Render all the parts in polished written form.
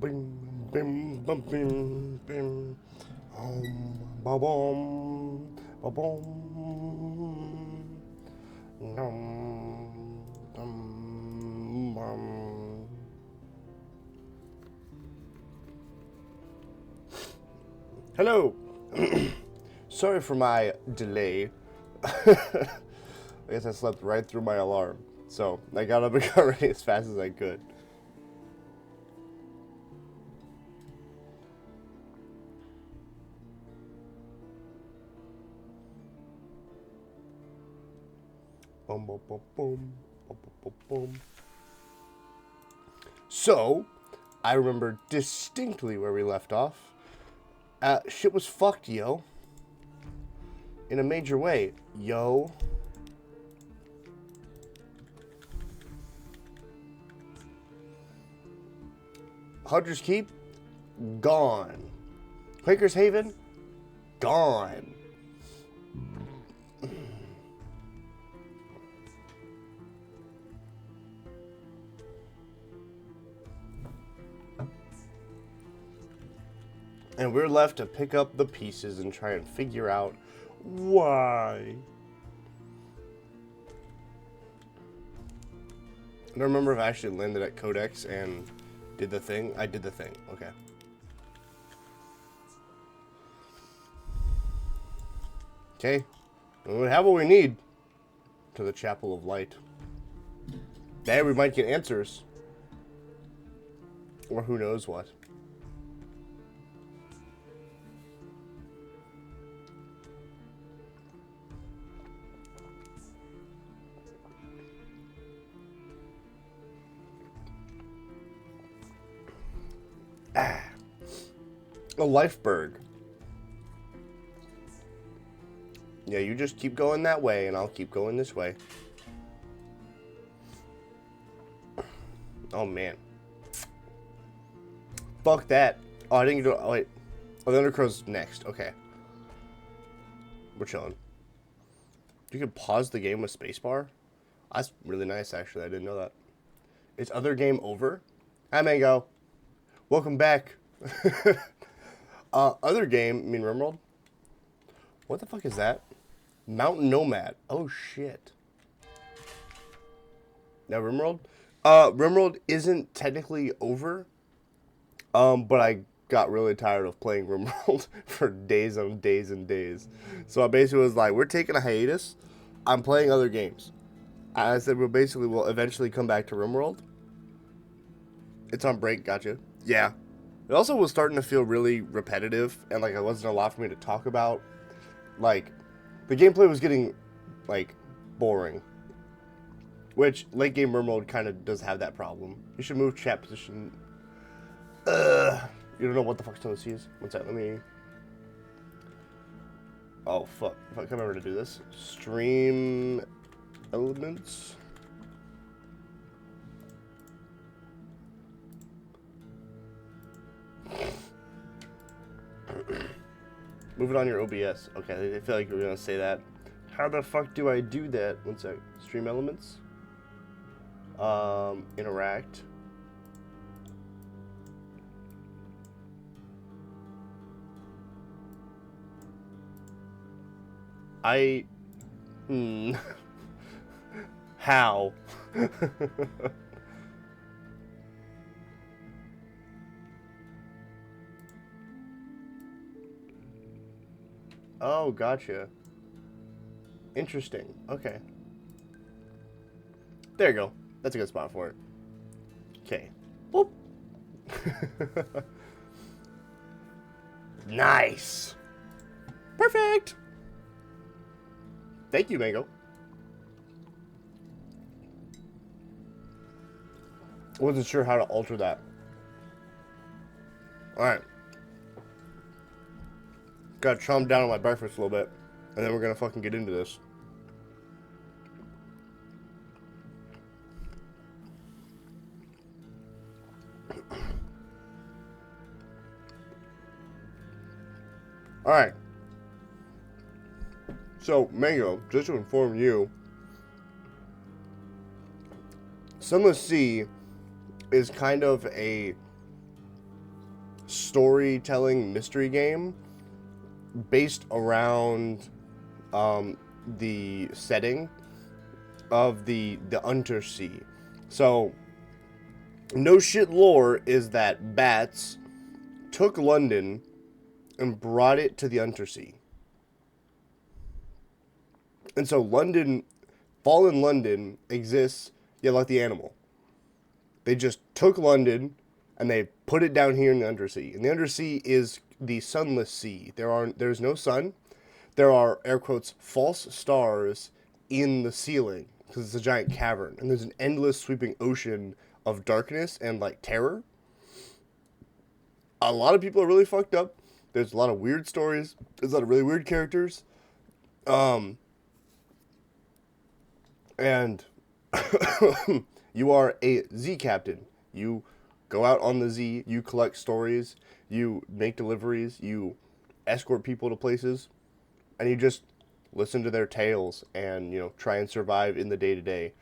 bim, bim, bum, bim, bim. Ba bum, ba bum. Dum, dum, bum. Hello. Sorry for my delay. I guess I slept right through my alarm. So I got up and got ready as fast as I could. Boom, boom, boom, boom, boom, boom, boom. So, I remember distinctly where we left off. Shit was fucked, yo. In a major way, yo. Hunter's Keep, gone. Quaker's Haven, gone. And we're left to pick up the pieces and try and figure out why. I don't remember if I actually landed at Codex and did the thing. I did the thing. Okay. Okay. We have what we need. To the Chapel of Light. There we might get answers. Or who knows what. A Lifeberg. Yeah, you just keep going that way, and I'll keep going this way. Oh, man. Fuck that. Oh, I didn't do it. Oh, wait. Oh, the Undercrow's next. Okay. We're chilling. You can pause the game with spacebar? That's really nice, actually. I didn't know that. Is other game over? Hi, Mango. Welcome back. Other game, I mean RimWorld? What the fuck is that? Mountain Nomad. Oh, shit. Now, RimWorld? RimWorld isn't technically over, but I got really tired of playing RimWorld for days on days and days. So I basically was like, we're taking a hiatus. I'm playing other games. I said, we'll eventually come back to RimWorld. It's on break, gotcha. Yeah. It also was starting to feel really repetitive, and like it wasn't a lot for me to talk about. Like, the gameplay was getting, like, boring. Which, late game RimWorld kind of does have that problem. You should move chat position. You don't know what the fuck Sunless Sea is? One sec, let me... Oh, fuck. If I come over to do this. Stream elements. Move it on your OBS. Okay, I feel like you were gonna say that. How the fuck do I do that? One sec. Stream elements. Interact. How? Oh, gotcha. Interesting. Okay. There you go. That's a good spot for it. Okay. Boop. Nice. Perfect. Thank you, Mango. I wasn't sure how to alter that. Alright. Gotta chomp down on my breakfast a little bit, and then we're gonna fucking get into this. Alright. So, Mango, just to inform you, Sunless Sea is kind of a storytelling mystery game based around the setting of the Undersea. So, no shit lore is that bats took London and brought it to the Undersea. And so London, fallen London exists, yeah, like the animal. They just took London and they put it down here in the Undersea. And the Undersea is the Sunless Sea. There's no sun. There are, air quotes, false stars in the ceiling because it's a giant cavern. And there's an endless sweeping ocean of darkness and, like, terror. A lot of people are really fucked up. There's a lot of weird stories. There's a lot of really weird characters. And you are a Z captain. You go out on the Z, you collect stories, you make deliveries, you escort people to places, and you just listen to their tales and, you know, try and survive in the day-to-day.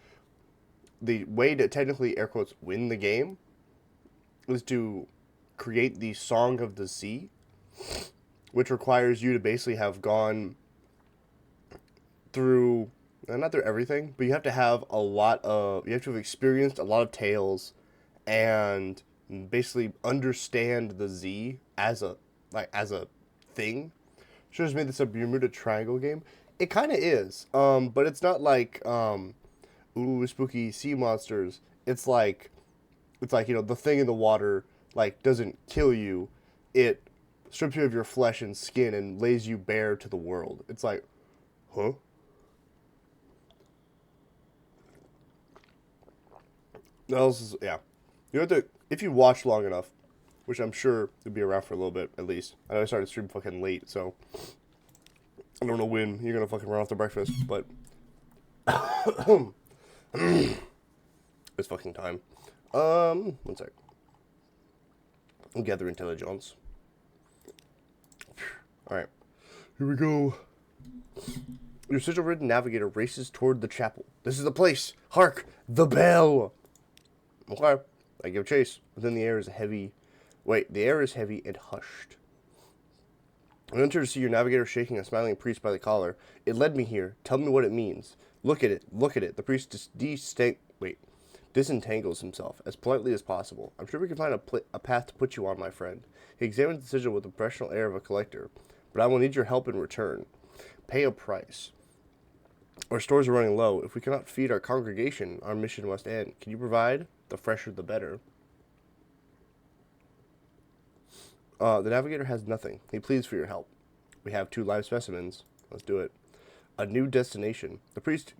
The way to technically, air quotes, win the game is to create the Song of the Sea, which requires you to basically have gone through, not through everything, but you have to have you have to have experienced a lot of tales and basically understand the Z as a thing. Should have made this a Bermuda Triangle game. It kind of is, but it's not like ooh, spooky sea monsters. It's like you know, the thing in the water like doesn't kill you, it strips you of your flesh and skin and lays you bare to the world. It's like, huh? Yeah. You have to, if you watch long enough, which I'm sure you'll be around for a little bit at least. I know I started stream fucking late, so I don't know when you're gonna fucking run off to breakfast, but it's fucking time. One sec. I'll gather intelligence. Alright. Here we go. Your sigil-ridden navigator races toward the chapel. This is the place. Hark! The bell! Okay. I give chase. Within the air is heavy. Wait, the air is heavy and hushed. I enter to see your navigator shaking a smiling priest by the collar. It led me here. Tell me what it means. Look at it. Look at it. The priest disentangles himself as politely as possible. I'm sure we can find a path to put you on, my friend. He examines the sigil with the professional air of a collector. But I will need your help in return. Pay a price. Our stores are running low. If we cannot feed our congregation, our mission must end. Can you provide? The fresher, the better. The navigator has nothing. He pleads for your help. We have 2 live specimens. Let's do it. A new destination. The priest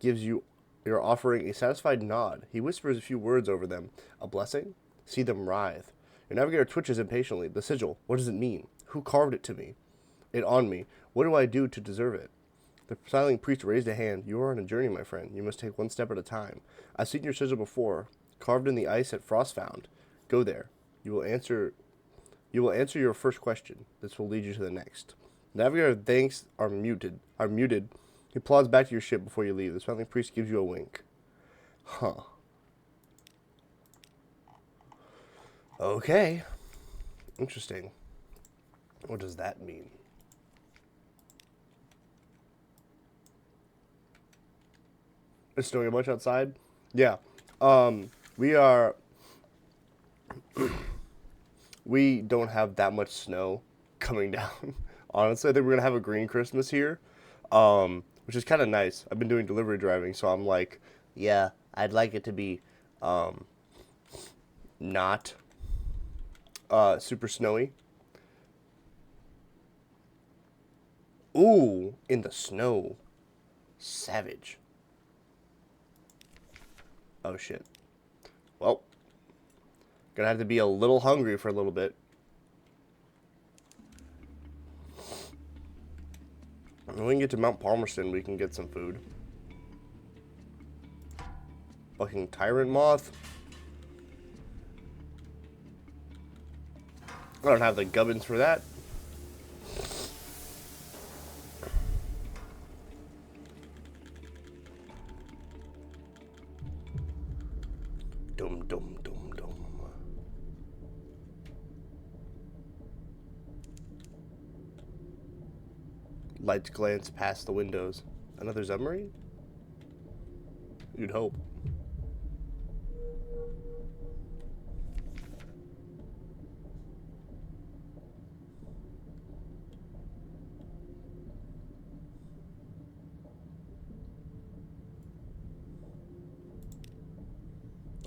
gives you your offering a satisfied nod. He whispers a few words over them. A blessing? See them writhe. Your navigator twitches impatiently. The sigil. What does it mean? Who carved it to me? It on me. What do I do to deserve it? The silent priest raised a hand. You are on a journey, my friend. You must take one step at a time. I've seen your sigil before, carved in the ice at Frostfound. Go there. You will answer your first question. This will lead you to the next. Navigator thanks are muted. He plods back to your ship before you leave. The smiling priest gives you a wink. Huh. Okay. Interesting. What does that mean? It's snowing a bunch outside? Yeah. We don't have that much snow coming down. Honestly, I think we're going to have a green Christmas here, which is kind of nice. I've been doing delivery driving, so I'm like, yeah, I'd like it to be not super snowy. Ooh, in the snow. Savage. Oh, shit. Well, gonna have to be a little hungry for a little bit. When we can get to Mount Palmerston, we can get some food. Fucking tyrant moth. I don't have the gubbins for that. Dum dum dum dum. Lights glance past the windows. Another submarine? You'd hope.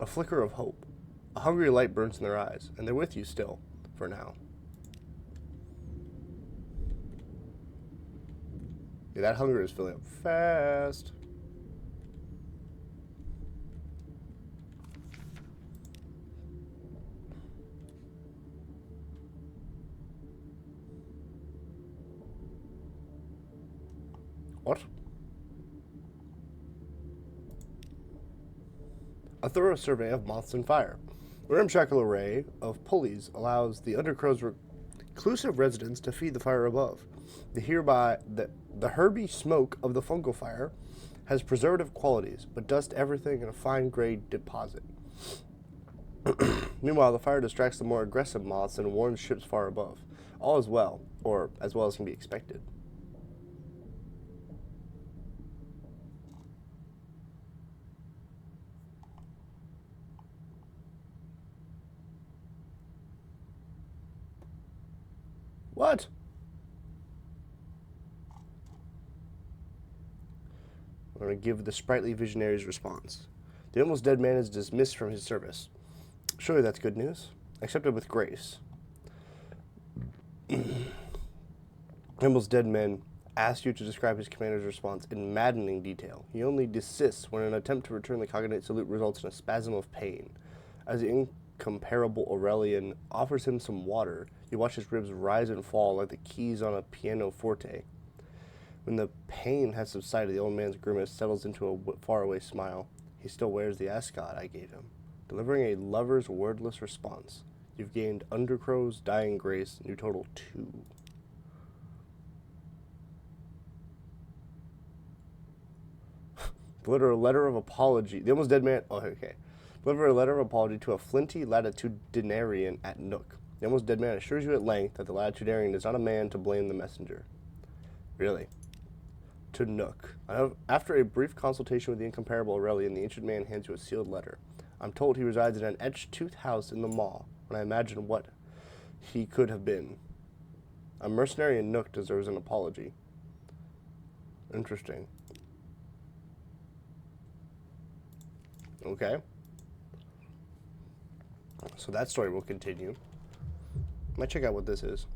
A flicker of hope. A hungry light burns in their eyes, and they're with you still, for now. Yeah, that hunger is filling up fast. What? A thorough survey of moths and fire. A ramshackle array of pulleys allows the undercrow's reclusive residents to feed the fire above. The herby smoke of the fungal fire has preservative qualities, but dusts everything in a fine gray deposit. Meanwhile, the fire distracts the more aggressive moths and warns ships far above. All is well, or as well as can be expected. What? I'm going to give the sprightly visionary's response. The almost dead man is dismissed from his service. Surely that's good news. Accepted with grace. The almost dead man asks you to describe his commander's response in maddening detail. He only desists when an attempt to return the cognate salute results in a spasm of pain. As the incomparable Aurelian offers him some water, you watch his ribs rise and fall like the keys on a pianoforte. When the pain has subsided, the old man's grimace settles into a faraway smile. He still wears the ascot I gave him, delivering a lover's wordless response. You've gained Undercrow's dying grace, and you total 2. Deliver a letter of apology. The almost dead man. Oh, okay. Deliver a letter of apology to a flinty latitudinarian at Nook. The almost dead man assures you at length that the latitudinarian is not a man to blame the messenger. Really? To Nook. After a brief consultation with the incomparable Aurelian, the ancient man hands you a sealed letter. I'm told he resides in an etched-toothed house in the Maw, when I imagine what he could have been. A mercenary in Nook deserves an apology. Interesting. Okay. So that story will continue. Might check out what this is.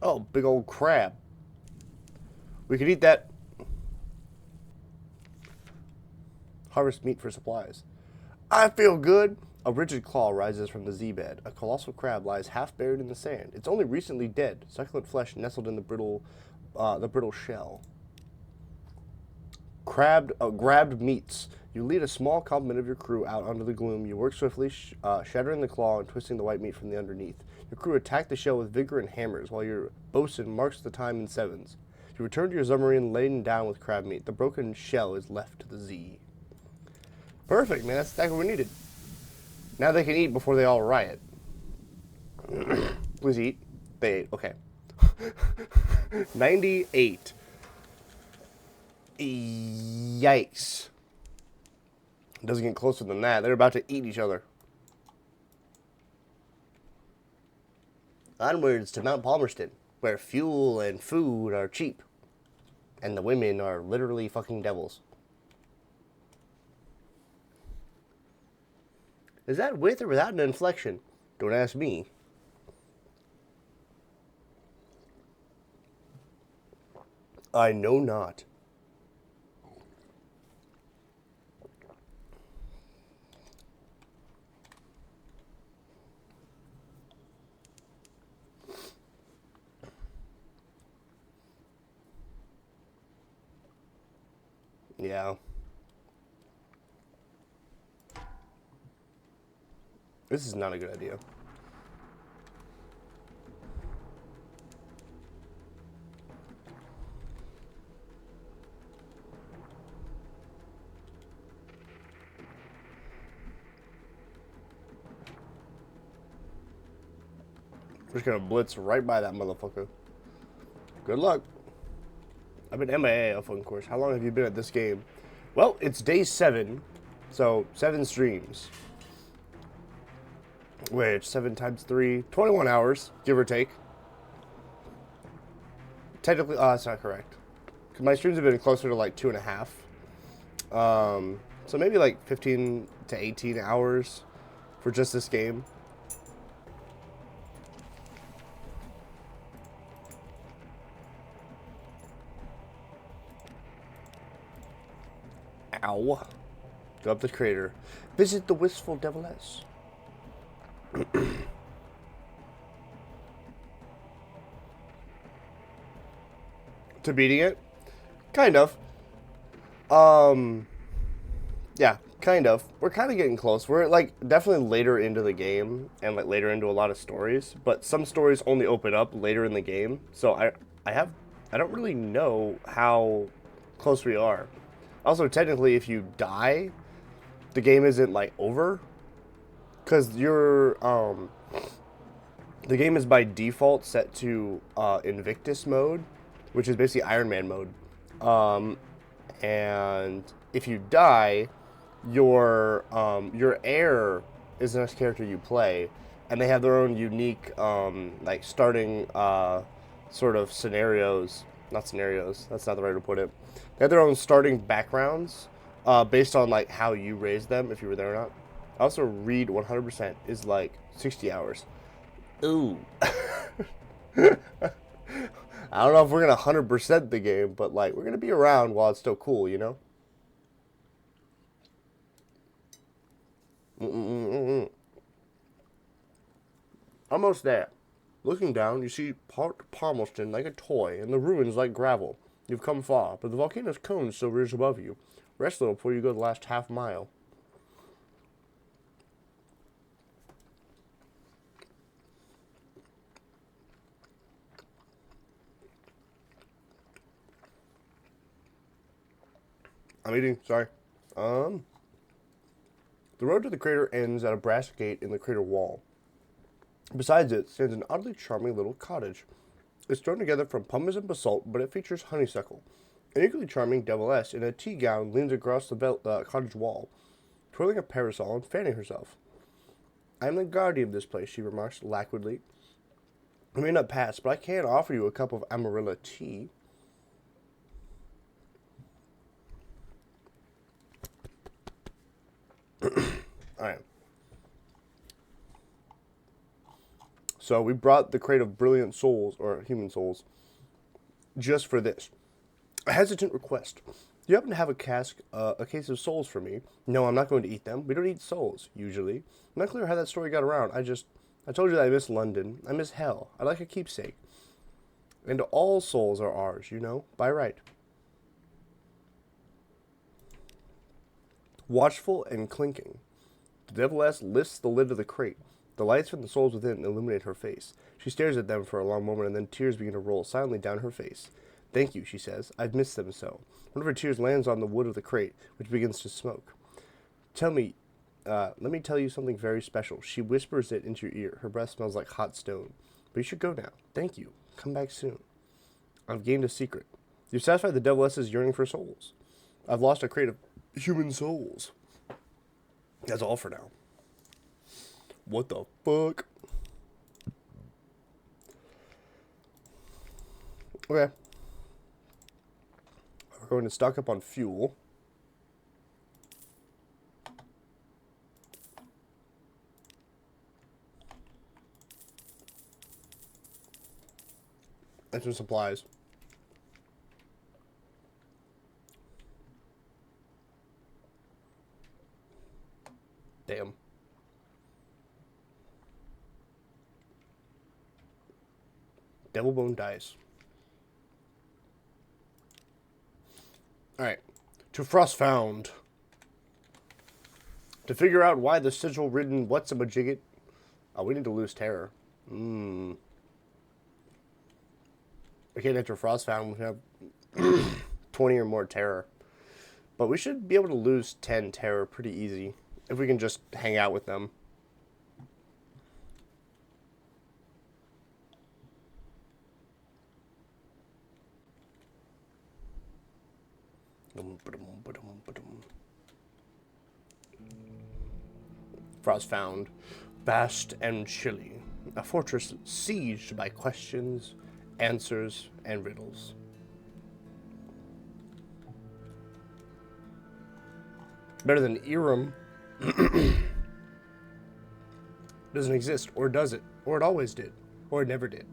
Oh, big old crab. We could eat that. Harvest meat for supplies. I feel good. A rigid claw rises from the Z-bed. A colossal crab lies half buried in the sand. It's only recently dead. Succulent flesh nestled in the brittle shell. Grabbed meats. You lead a small complement of your crew out under the gloom. You work swiftly, shattering the claw and twisting the white meat from the underneath. Your crew attack the shell with vigor and hammers, while your bosun marks the time in sevens. You return to your submarine laden down with crab meat. The broken shell is left to the Z. Perfect, man. That's exactly what we needed. Now they can eat before they all riot. Please eat. They ate. Okay. 98. Yikes. It doesn't get closer than that. They're about to eat each other. Onwards to Mount Palmerston, where fuel and food are cheap. And the women are literally fucking devils. Is that with or without an inflection? Don't ask me. I know not. Yeah. This is not a good idea. We're just gonna blitz right by that motherfucker. Good luck. I've been MIA off on course. How long have you been at this game? Well, it's day 7, so 7 streams. Which 7 times 3, 21 hours, give or take. Technically, that's not correct. Cause my streams have been closer to like 2.5. So maybe like 15 to 18 hours for just this game. Ow. Go up the crater. Visit the wistful deviless. To beating it? Kind of. Yeah, kind of. We're kind of getting close. We're like definitely later into the game and like later into a lot of stories, but some stories only open up later in the game. So I don't really know how close we are. Also, technically, if you die, the game isn't like over, because the game is by default set to Invictus mode, which is basically Iron Man mode. And if you die, your heir is the next character you play, and they have their own unique like starting sort of scenarios. Not scenarios. That's not the right way to put it. They have their own starting backgrounds based on like how you raised them, if you were there or not. Also, read 100% is like 60 hours. Ooh. I don't know if we're gonna 100% the game, but like we're gonna be around while it's still cool, you know. Almost there. Looking down, you see parked Palmerston like a toy, and the ruins like gravel. You've come far, but the volcano's cone still rears above you. Rest a little before you go the last half mile. I'm eating, sorry. The road to the crater ends at a brass gate in the crater wall. Besides it stands an oddly charming little cottage. It's thrown together from pumice and basalt, but it features honeysuckle. An equally charming deviless in a tea gown leans across the cottage wall, twirling a parasol and fanning herself. I am the guardian of this place, she remarks languidly. I may not pass, but I can offer you a cup of amarilla tea. Alright. So we brought the crate of brilliant souls, or human souls, just for this. A hesitant request. Do you happen to have a case of souls for me? No, I'm not going to eat them. We don't eat souls, usually. I'm not clear how that story got around. I told you that I miss London. I miss hell. I like a keepsake. And all souls are ours, you know, by right. Watchful and clinking. The deviless lifts the lid of the crate. The lights from the souls within illuminate her face. She stares at them for a long moment, and then tears begin to roll silently down her face. Thank you, she says. I've missed them so. One of her tears lands on the wood of the crate, which begins to smoke. Let me tell you something very special. She whispers it into your ear. Her breath smells like hot stone. But you should go now. Thank you. Come back soon. I've gained a secret. You've satisfied the deviless's yearning for souls. I've lost a crate of human souls. That's all for now. What the fuck? Okay. We're going to stock up on fuel. And some supplies. Damn. Devil bone dice. Alright. To Frost found. To figure out why the sigil-ridden what's-a-majigget... Oh, we need to lose terror. Okay, after Frost found, we have 20 or more terror. But we should be able to lose 10 terror pretty easy. If we can just hang out with them. Frost found. Vast and chilly. A fortress sieged by questions, answers, and riddles. Better than Irem. Doesn't exist, or does it? Or it always did. Or it never did.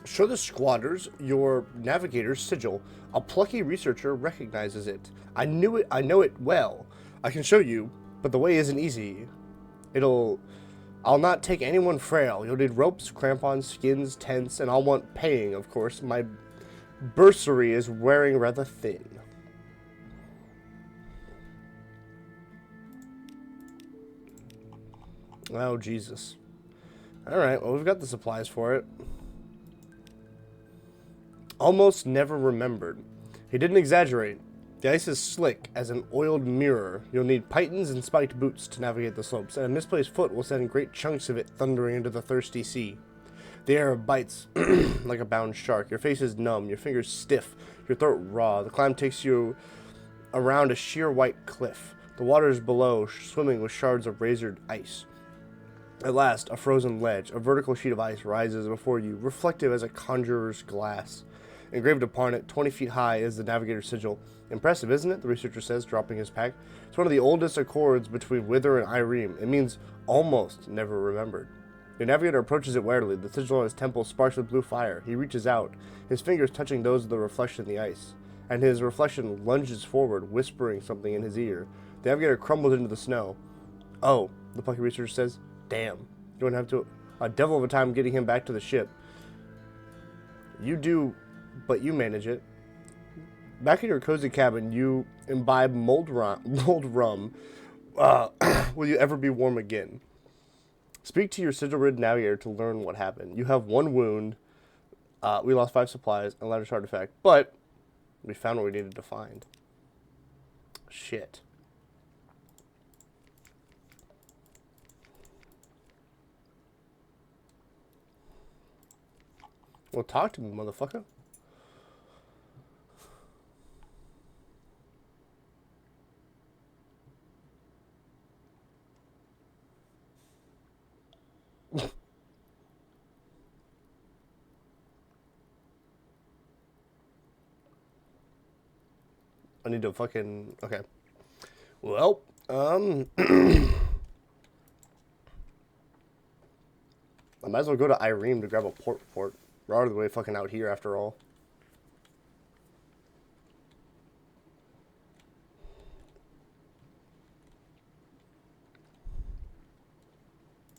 Show the squatters your navigator's sigil. A plucky researcher recognizes it. I know it well. I can show you, but the way isn't easy. I'll not take anyone frail. You'll need ropes, crampons, skins, tents, and I'll want paying, of course. My bursary is wearing rather thin. Oh, Jesus. Alright, well, we've got the supplies for it. Almost never remembered. He didn't exaggerate. The ice is slick as an oiled mirror. You'll need pythons and spiked boots to navigate the slopes, and a misplaced foot will send great chunks of it thundering into the thirsty sea. The air bites like a bound shark. Your face is numb, your fingers stiff, your throat raw. The climb takes you around a sheer white cliff. The waters below swimming with shards of razored ice. At last, a frozen ledge, a vertical sheet of ice rises before you, reflective as a conjurer's glass. Engraved upon it, 20 feet high, is the navigator's sigil. Impressive, isn't it? The researcher says, dropping his pack. It's one of the oldest accords between Wither and Irem. It means almost never remembered. Your navigator approaches it warily. The sigil on his temple sparks with blue fire. He reaches out, his fingers touching those of the reflection in the ice, and his reflection lunges forward, whispering something in his ear. The navigator crumbles into the snow. Oh, the plucky researcher says, damn. You're going to have a devil of a time getting him back to the ship. You do, but you manage it. Back in your cozy cabin, you imbibe mulled rum. Will you ever be warm again? Speak to your sigil-ridden navigator to learn what happened. You have one wound. We lost 5 supplies and a lavish artifact, but we found what we needed to find. Shit. Well, talk to me, motherfucker. I need to fucking... Okay. Well, I might as well go to Irem to grab a port report. We're all the way fucking out here after all.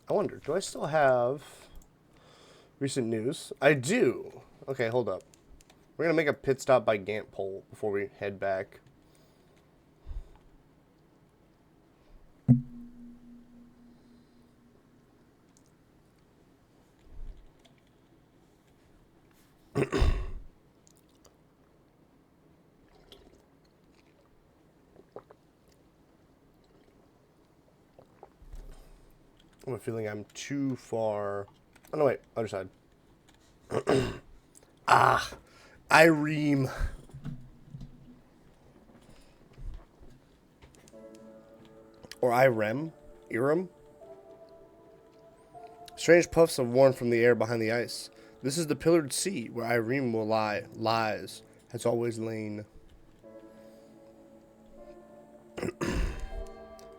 I wonder, do I still have recent news? I do. Okay, hold up. We're going to make a pit stop by Gant Pole before we head back. I have a feeling I'm too far. Oh, no, wait. Other side. Irem. Or Irem? Irem? Strange puffs of warmth from the air behind the ice. This is the pillared sea where Irem will lie. Lies. Has always lain.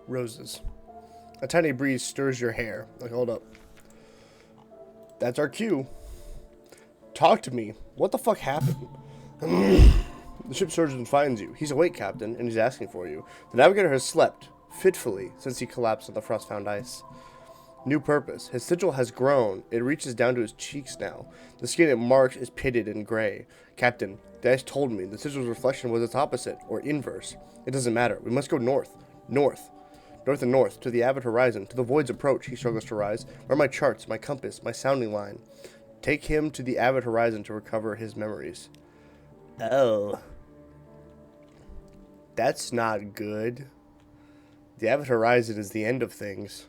Roses. A tiny breeze stirs your hair. Like, hold up. That's our cue. Talk to me. What the fuck happened? The ship surgeon finds you. He's awake, Captain, and he's asking for you. The navigator has slept, fitfully, since he collapsed on the frost-found ice. New purpose. His sigil has grown. It reaches down to his cheeks now. The skin it marks is pitted and gray. Captain, the ice told me the sigil's reflection was its opposite, or inverse. It doesn't matter. We must go north. North. North and north, to the avid horizon, to the void's approach, he struggles to rise. Where are my charts, my compass, my sounding line? Take him to the avid horizon to recover his memories. Oh. That's not good. The avid horizon is the end of things.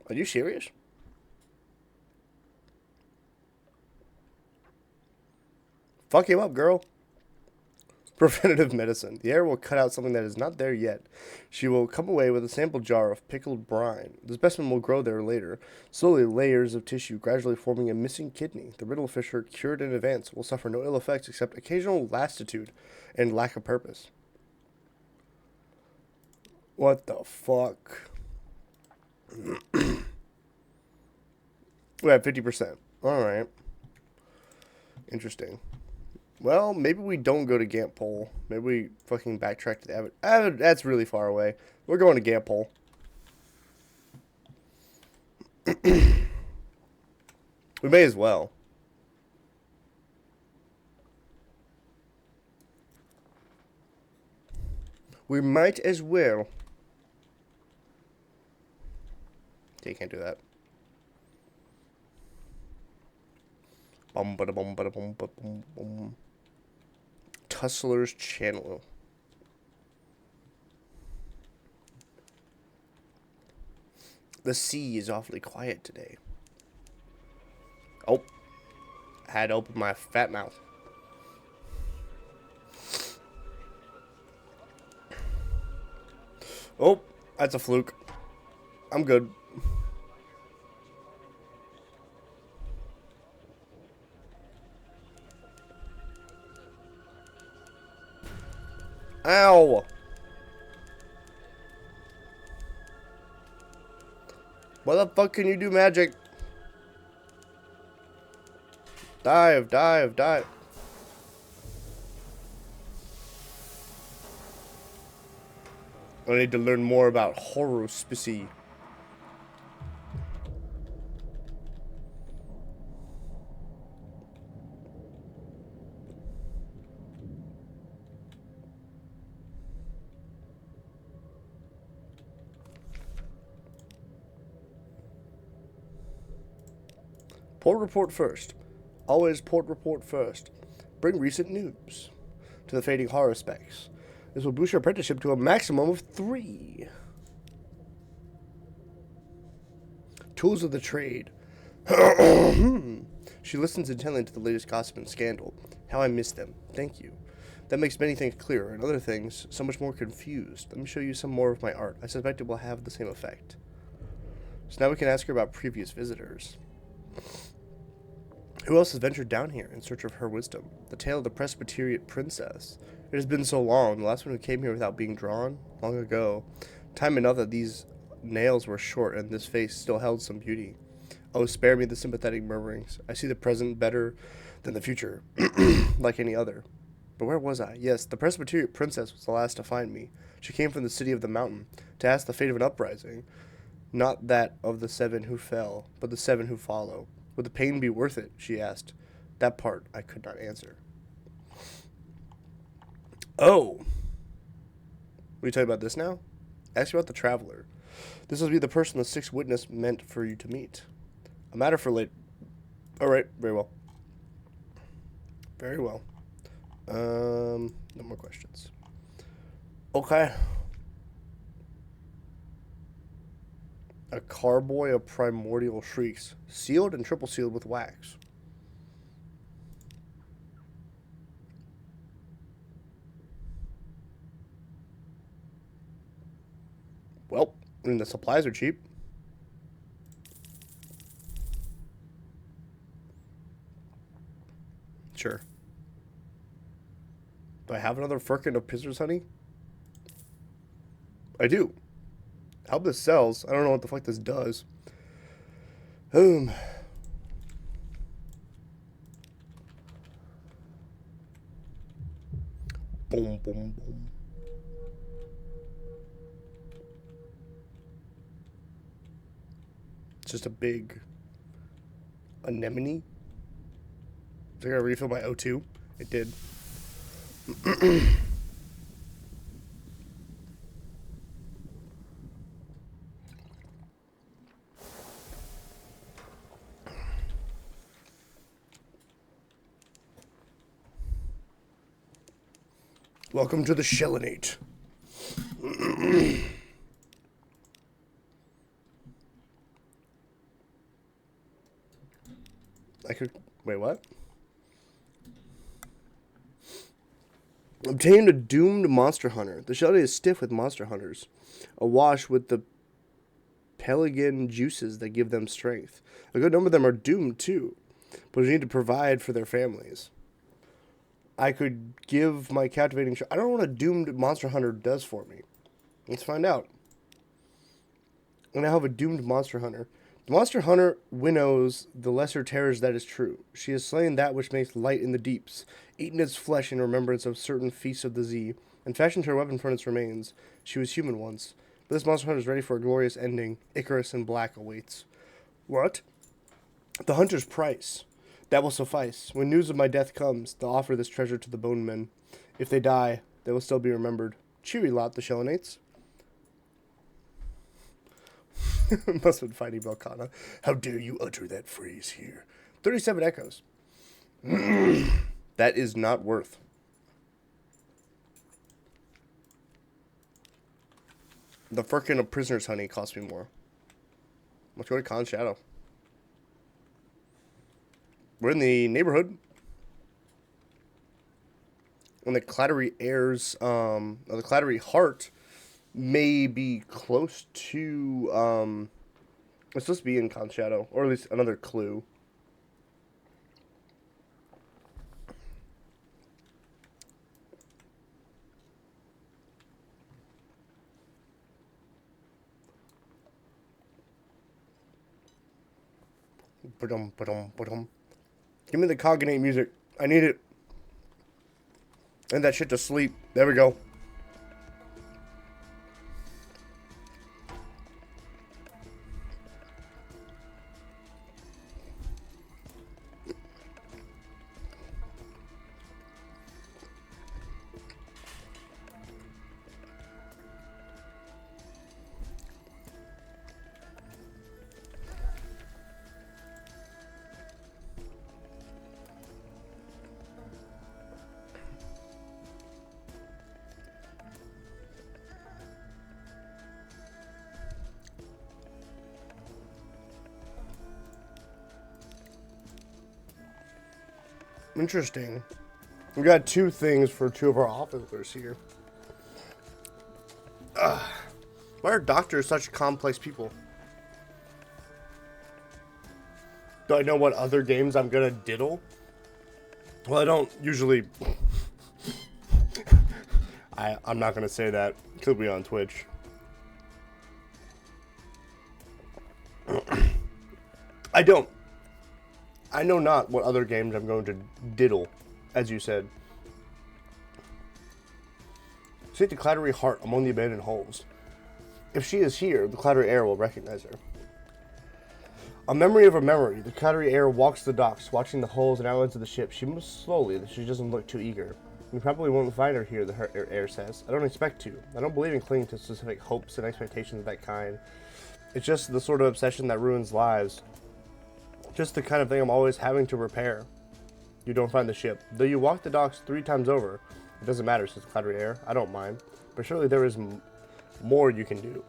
Are you serious? Fuck him up, girl. Preventative medicine. The air will cut out something that is not there yet. She will come away with a sample jar of pickled brine. The specimen will grow there later. Slowly, layers of tissue gradually forming a missing kidney. The riddle fisher, cured in advance, will suffer no ill effects except occasional lassitude and lack of purpose. What the fuck? We're at 50%. Alright. Interesting. Well, maybe we don't go to Gampole. Maybe we fucking backtrack to the Avid. That's really far away. We're going to Gampole. We may as well. We might as well. Okay, you can't do that. Bum ba da bum ba da bum ba bum bum. Tussler's Channel. The sea is awfully quiet today. Oh. I had to open my fat mouth. Oh, that's a fluke. I'm good. Ow! Why the fuck can you do magic? Dive, dive, dive. I need to learn more about horospicy. Port report first. Always port report first. Bring recent news to the fading horror specs. This will boost your apprenticeship to a maximum of 3. Tools of the trade. She listens intently to the latest gossip and scandal. How I miss them. Thank you. That makes many things clearer, and other things so much more confused. Let me show you some more of my art. I suspect it will have the same effect. So now we can ask her about previous visitors. Who else has ventured down here in search of her wisdom? The tale of the Presbyterian princess. It has been so long. The last one who came here without being drawn? Long ago. Time enough that these nails were short and this face still held some beauty. Oh, spare me the sympathetic murmurings. I see the present better than the future, like any other. But where was I? Yes, the Presbyterian princess was the last to find me. She came from the city of the mountain to ask the fate of an uprising. Not that of the 7 who fell, but the 7 who follow. Would the pain be worth it? She asked. That part I could not answer. Oh. Will you tell me about this now? Ask you about the traveler. This will be the person the 6th witness meant for you to meet. A matter for late. Alright, very well. Very well. No more questions. Okay. A carboy of primordial shrieks, sealed and triple sealed with wax. Well, I mean, the supplies are cheap. Sure. Do I have another firkin of Pizzer's honey? I do. I hope this sells. I don't know what the fuck this does. Boom, boom, boom. It's just a big Anemone? Did I gotta refill my O2? It did. Welcome to the Shellinate. I could... Wait, what? Obtained a doomed monster hunter. The Shellinate is stiff with monster hunters. Awash with the pelagian juices that give them strength. A good number of them are doomed, too. But we need to provide for their families. I could give my captivating... I don't know what a doomed monster hunter does for me. Let's find out. I now have a doomed monster hunter. The monster hunter winnows the lesser terrors that is true. She has slain that which makes light in the deeps, eaten its flesh in remembrance of certain feasts of the Zee, and fashioned her weapon from its remains. She was human once. But this monster hunter is ready for a glorious ending. Icarus in black awaits. What? The hunter's price. That will suffice. When news of my death comes, they'll offer this treasure to the bone men. If they die, they will still be remembered. Cheery lot, the Shellinates. Must have been fighting Velcana. How dare you utter that phrase here? 37 echoes. That is not worth. The frickin' of prisoner's honey cost me more. Let's go to Khan's Shadow. We're in the neighborhood. And the Clattery Airs, the Clattery Heart may be close to, it's supposed to be in Khan's Shadow, or at least another clue. Ba-dum, ba-dum, ba-dum. Give me the cognate music. I need it. And that shit to sleep. There we go. Interesting. We got two things for two of our officers here. Why are doctors such complex people? Do I know what other games I'm gonna diddle? Well, I don't usually. I'm not gonna say that. Could be on Twitch. I don't. I know not what other games I'm going to diddle, as you said. Seek the Clattery Heart among the abandoned hulls. If she is here, the Clattery Air will recognize her. A memory of a memory, the Clattery Air walks the docks, watching the hulls and outlines of the ship. She moves slowly, that she doesn't look too eager. You probably won't find her here, the air says. I don't expect to. I don't believe in clinging to specific hopes and expectations of that kind. It's just the sort of obsession that ruins lives. Just the kind of thing I'm always having to repair. You don't find the ship. Though you walk the docks 3 times over, it doesn't matter, says Clattery Air. I don't mind. But surely there is more you can do.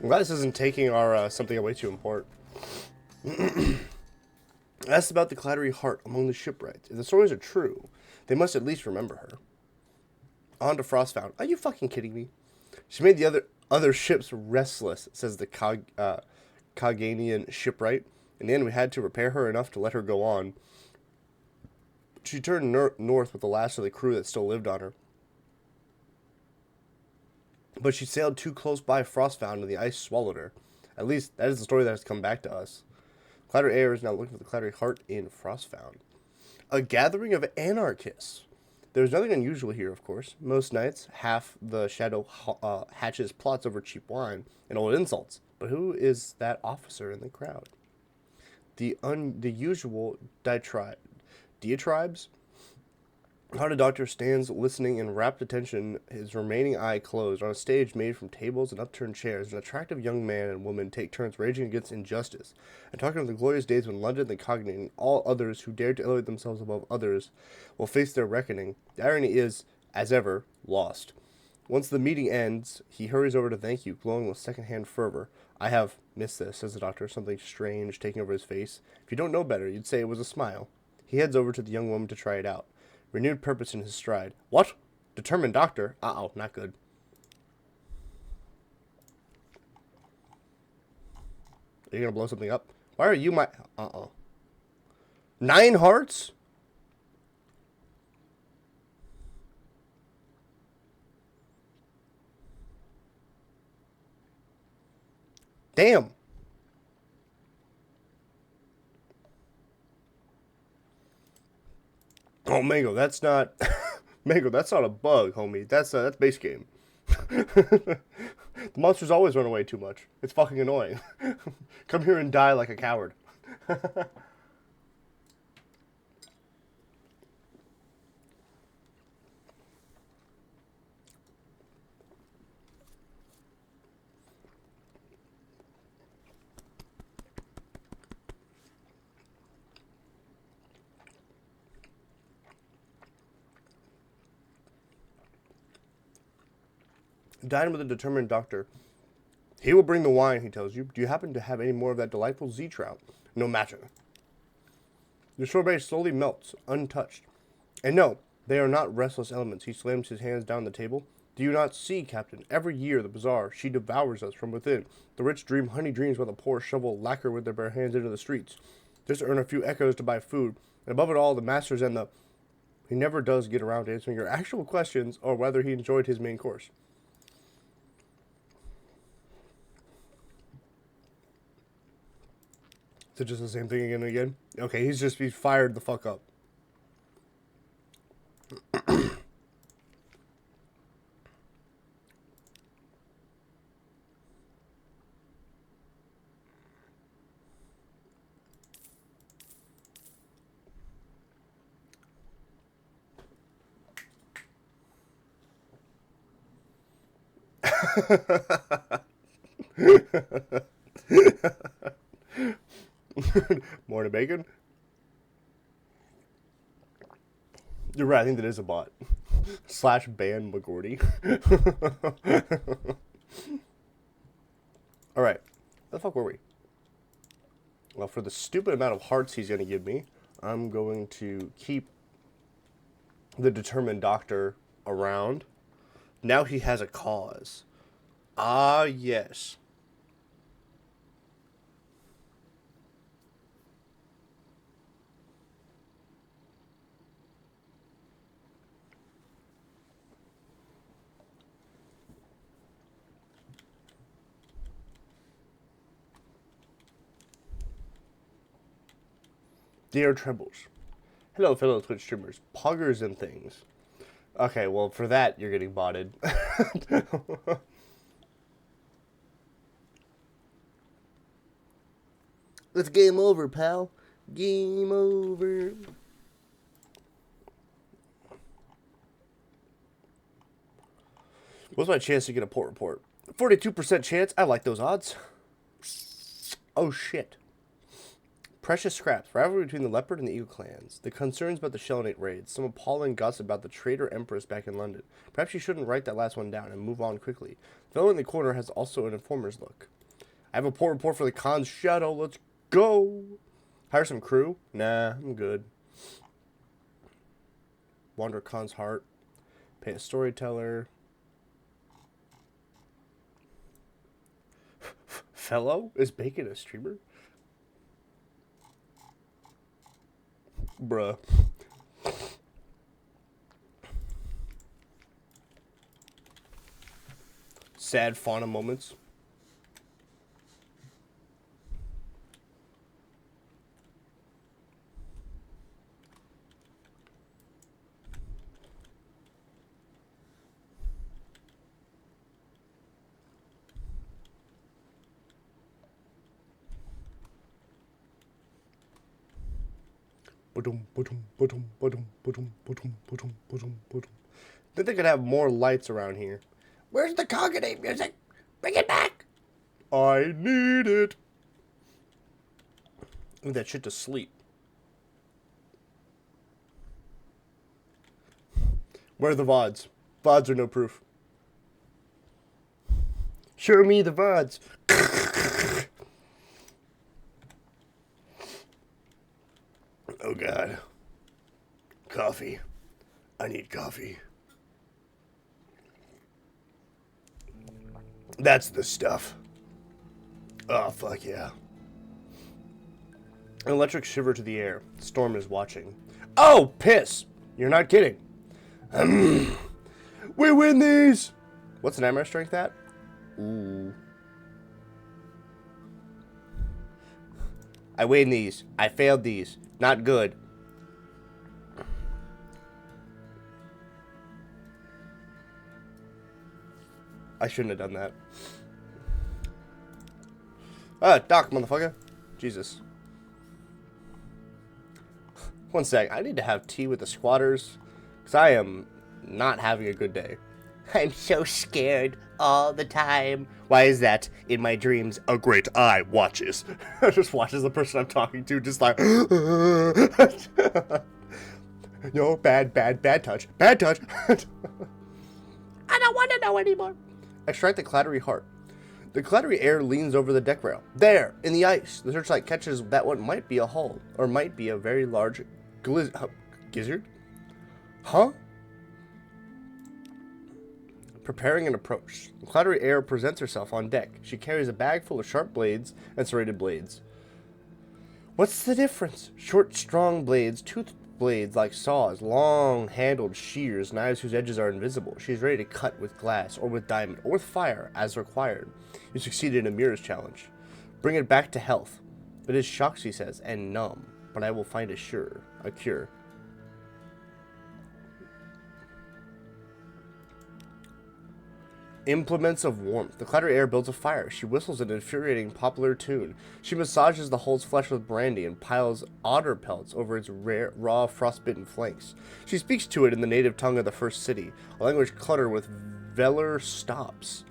I'm glad this isn't taking our something away too important. Asked about the Clattery Heart among the shipwrights. If the stories are true, they must at least remember her. On to Frostbound. Are you fucking kidding me? She made the other ships restless, says the Coganian shipwright. In the end, we had to repair her enough to let her go on. She turned north with the last of the crew that still lived on her. But she sailed too close by Frostbound and the ice swallowed her. At least, that is the story that has come back to us. Clattery Air is now looking for the Clattery Heart in Frostbound. A gathering of anarchists. There's nothing unusual here, of course. Most nights, half the shadow hatches plots over cheap wine and old insults. But who is that officer in the crowd? The usual diatribes. How the doctor stands listening in rapt attention, his remaining eye closed. On a stage made from tables and upturned chairs, an attractive young man and woman take turns raging against injustice, and talking of the glorious days when London and Cognate and all others who dared to elevate themselves above others will face their reckoning. The irony is, as ever, lost. Once the meeting ends, he hurries over to thank you, glowing with second-hand fervor. I have missed this, says the doctor, something strange taking over his face. If you don't know better, you'd say it was a smile. He heads over to the young woman to try it out. Renewed purpose in his stride. What? Determined doctor? Uh-oh, not good. Are you gonna blow something up? Why are you my... Uh-oh. 9 hearts? Damn. Oh, Mango, that's not... Mango, that's not a bug, homie. That's base game. The monsters always run away too much. It's fucking annoying. Come here and die like a coward. Dine with a determined doctor. He will bring the wine, he tells you. Do you happen to have any more of that delightful Z trout? No matter. The sorbet slowly melts, untouched. And no, they are not restless elements. He slams his hands down the table. Do you not see, Captain? Every year, the bazaar, she devours us from within. The rich dream honey dreams while the poor shovel lacquer with their bare hands into the streets, just to earn a few echoes to buy food. And above it all, the masters and the... He never does get around to answering your actual questions or whether he enjoyed his main course. Is it just the same thing again and again? Okay, he's fired the fuck up. Morning bacon? You're right, I think that is a bot. Slash ban McGordy. Alright. Where the fuck were we? Well, for the stupid amount of hearts he's going to give me, I'm going to keep the determined doctor around. Now he has a cause. Ah, yes. Dear Tribbles. Hello, fellow Twitch streamers, poggers and things. Okay, well, for that, you're getting botted. It's game over, pal. Game over. What's my chance to get a port report? 42% chance. I like those odds. Oh, shit. Precious scraps. Rivalry between the Leopard and the Eagle clans. The concerns about the Shellnate raids. Some appalling gossip about the traitor Empress back in London. Perhaps you shouldn't write that last one down and move on quickly. The fellow in the corner has also an informer's look. I have a port report for the Khan's shadow. Let's go. Hire some crew? Nah, I'm good. Wander Khan's heart. Pay a storyteller. Fellow? Is Bacon a streamer? Bruh. Sad fauna moments. Think they could have more lights around here. Where's the cognate music? Bring it back. I need it. Need that shit to sleep. Where are the VODs? VODs are no proof. Show me the VODs. Oh God. Coffee. I need coffee. That's the stuff. Oh, fuck yeah. An electric shiver to the air. Storm is watching. Oh, piss! You're not kidding. We win these! What's Nightmare Strength at? Ooh. I win these. I failed these. Not good. I shouldn't have done that. Doc, motherfucker. Jesus. One sec. I need to have tea with the squatters. Because I am not having a good day. I'm so scared all the time. Why is that? In my dreams, a great eye watches. Just watches the person I'm talking to, just like... No, bad touch. Bad touch. I don't want to know anymore. Extract the clattery heart. The clattery air leans over the deck rail. There, in the ice, the searchlight catches that what might be a hull, or might be a very large gizzard? Huh? Preparing an approach. The clattery air presents herself on deck. She carries a bag full of sharp blades and serrated blades. What's the difference? Short, strong blades, toothed blades like saws, long-handled shears, knives whose edges are invisible. She is ready to cut with glass, or with diamond, or with fire, as required. You succeeded in Amira's challenge. Bring it back to health. It is shocked, she says, and numb, but I will find a cure. Implements of warmth. The clattery air builds a fire. She whistles an infuriating popular tune. She massages the hull's flesh with brandy and piles otter pelts over its raw, frostbitten flanks. She speaks to it in the native tongue of the first city, a language cluttered with velar stops.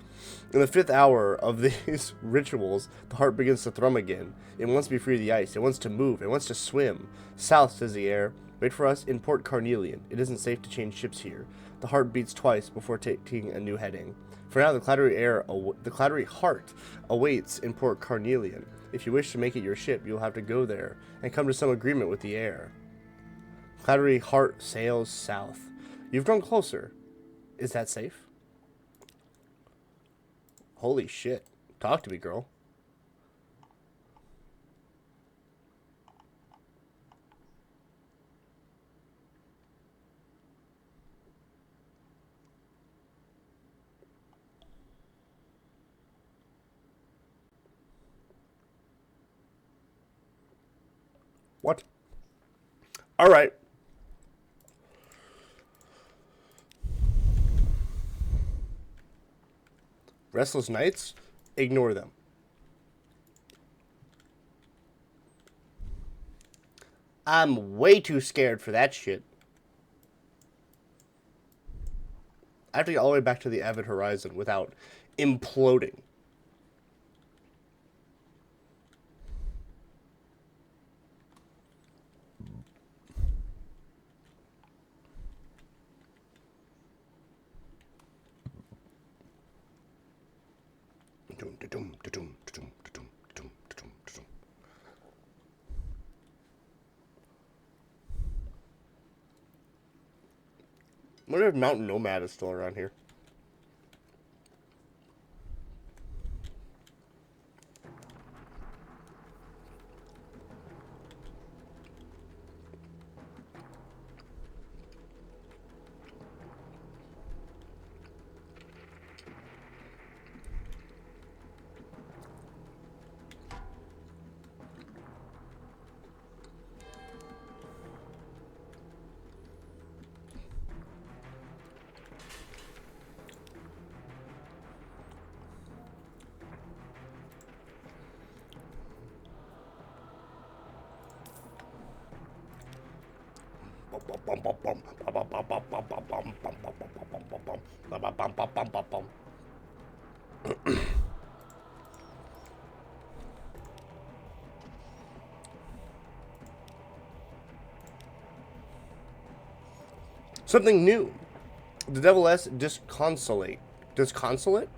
In the 5th hour of these rituals, the heart begins to thrum again. It wants to be free of the ice. It wants to move. It wants to swim. South, says the air. Wait for us in Port Carnelian. It isn't safe to change ships here. The heart beats twice before taking a new heading. For now, the clattery heart awaits in Port Carnelian. If you wish to make it your ship, you'll have to go there and come to some agreement with the air. Clattery heart sails south. You've grown closer. Is that safe? Holy shit. Talk to me, girl. What? All right. Restless nights? Ignore them. I'm way too scared for that shit. I have to get all the way back to the Avid Horizon without imploding. I wonder if Mountain Nomad is still around here. Something new. The Deviless disconsolate. Disconsolate?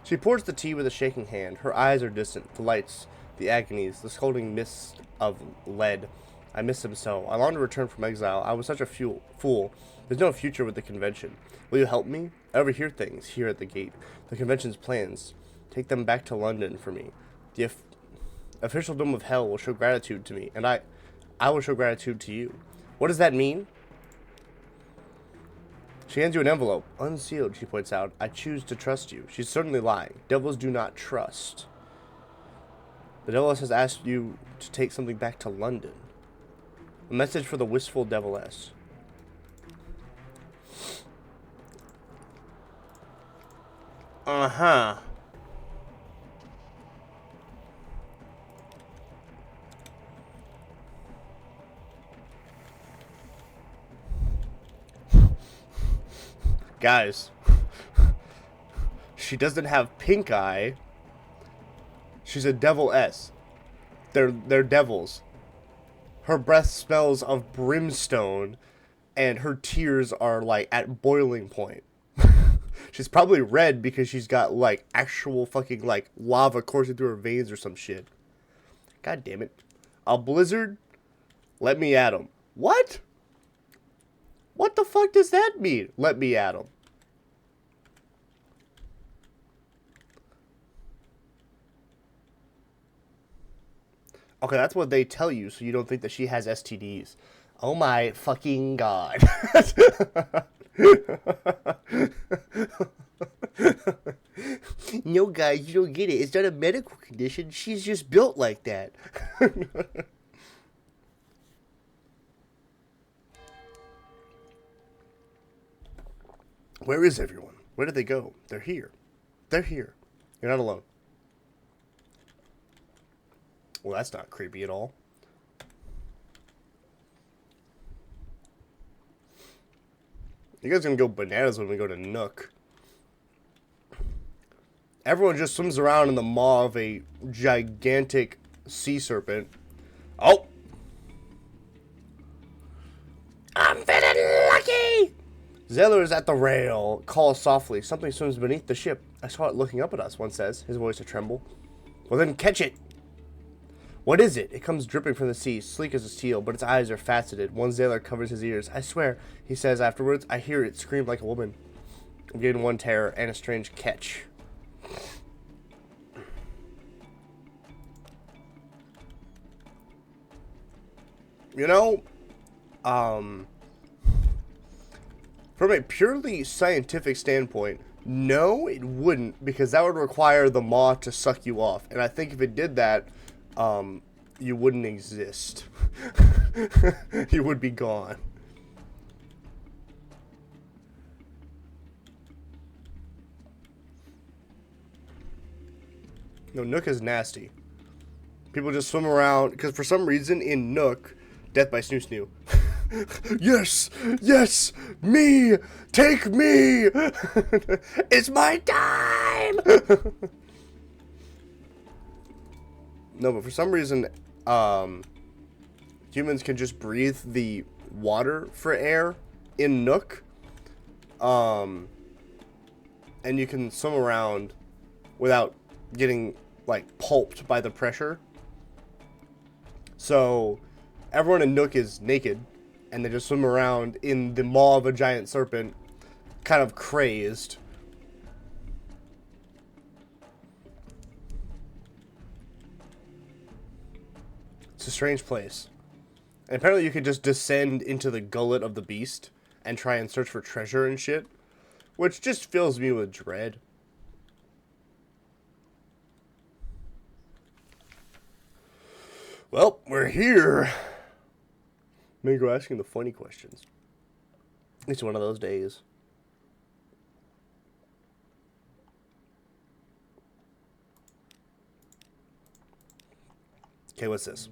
She pours the tea with a shaking hand. Her eyes are distant. The lights, the agonies, the scalding mist of lead. I miss him so. I long to return from exile. I was such a fool. There's no future with the convention. Will you help me? I overhear things here at the gate. The convention's plans. Take them back to London for me. The officialdom of hell will show gratitude to me, and I will show gratitude to you. What does that mean? She hands you an envelope. Unsealed, she points out. I choose to trust you. She's certainly lying. Devils do not trust. The Deviless has asked you to take something back to London. A message for the wistful Deviless. Uh-huh. Guys, she doesn't have pink eye. She's a Devil-S. They're devils. Her breath smells of brimstone, and her tears are like at boiling point. She's probably red because she's got like actual fucking like lava coursing through her veins or some shit. God damn it. A blizzard? Let me at him. What? What the fuck does that mean? Let me at him. Okay, that's what they tell you, so you don't think that she has STDs. Oh my fucking god. No, guys, you don't get it. It's not a medical condition. She's just built like that. Where is everyone? Where did they go? They're here. They're here. You're not alone. Well, that's not creepy at all. You guys are gonna go bananas when we go to Nook. Everyone just swims around in the maw of a gigantic sea serpent. Oh! I'm feeling lucky! Zeller is at the rail. Calls softly. Something swims beneath the ship. I saw it looking up at us, one says, his voice a tremble. Well then, catch it! What is it? It comes dripping from the sea, sleek as a seal, but its eyes are faceted. One sailor covers his ears. I swear, he says afterwards, I hear it scream like a woman. I'm getting one terror and a strange catch. You know, from a purely scientific standpoint, no, it wouldn't, because that would require the maw to suck you off. And I think if it did that, you wouldn't exist. You would be gone. No, Nook is nasty. People just swim around, because for some reason in Nook, death by Snoo Snoo. Yes! Yes! Me! Take me! It's my time! No, but for some reason, humans can just breathe the water for air in Nook. And you can swim around without getting, like, pulped by the pressure. So, everyone in Nook is naked, and they just swim around in the maw of a giant serpent, kind of crazed. It's a strange place. And apparently you could just descend into the gullet of the beast and try and search for treasure and shit, which just fills me with dread. Well, we're here. Maybe go asking the funny questions. It's one of those days. Okay, what's this?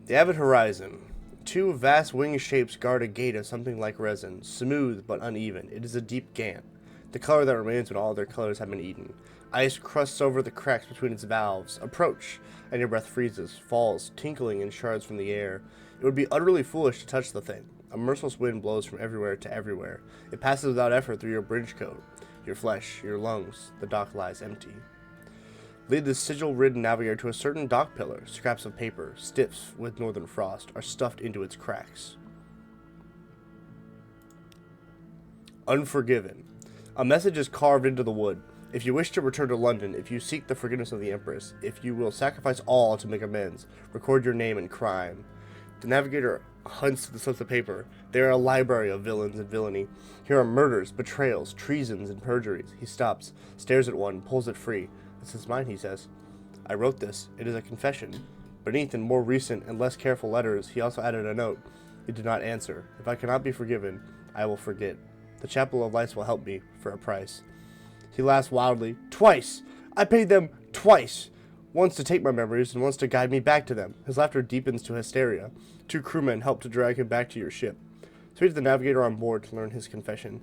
The avid horizon. Two vast wing shapes guard a gate of something like resin, smooth but uneven. It is a deep gant, the color that remains when all other colors have been eaten. Ice crusts over the cracks between its valves. Approach, and your breath freezes, falls, tinkling in shards from the air. It would be utterly foolish to touch the thing. A merciless wind blows from everywhere to everywhere. It passes without effort through your bridge coat, your flesh, your lungs. The dock lies empty. Lead the sigil-ridden navigator to a certain dock pillar. Scraps of paper, stiff with northern frost, are stuffed into its cracks. Unforgiven. A message is carved into the wood. If you wish to return to London, if you seek the forgiveness of the Empress, if you will sacrifice all to make amends, record your name and crime. The navigator hunts the slips of paper. They are a library of villains and villainy. Here are murders, betrayals, treasons, and perjuries. He stops, stares at one, pulls it free. This is mine, he says. I wrote this. It is a confession. Beneath, in more recent and less careful letters, he also added a note. He did not answer. If I cannot be forgiven, I will forget. The Chapel of Lights will help me for a price. He laughs wildly. Twice! I paid them twice! Once to take my memories, and once to guide me back to them. His laughter deepens to hysteria. Two crewmen help to drag him back to your ship. Speak to the navigator on board to learn his confession.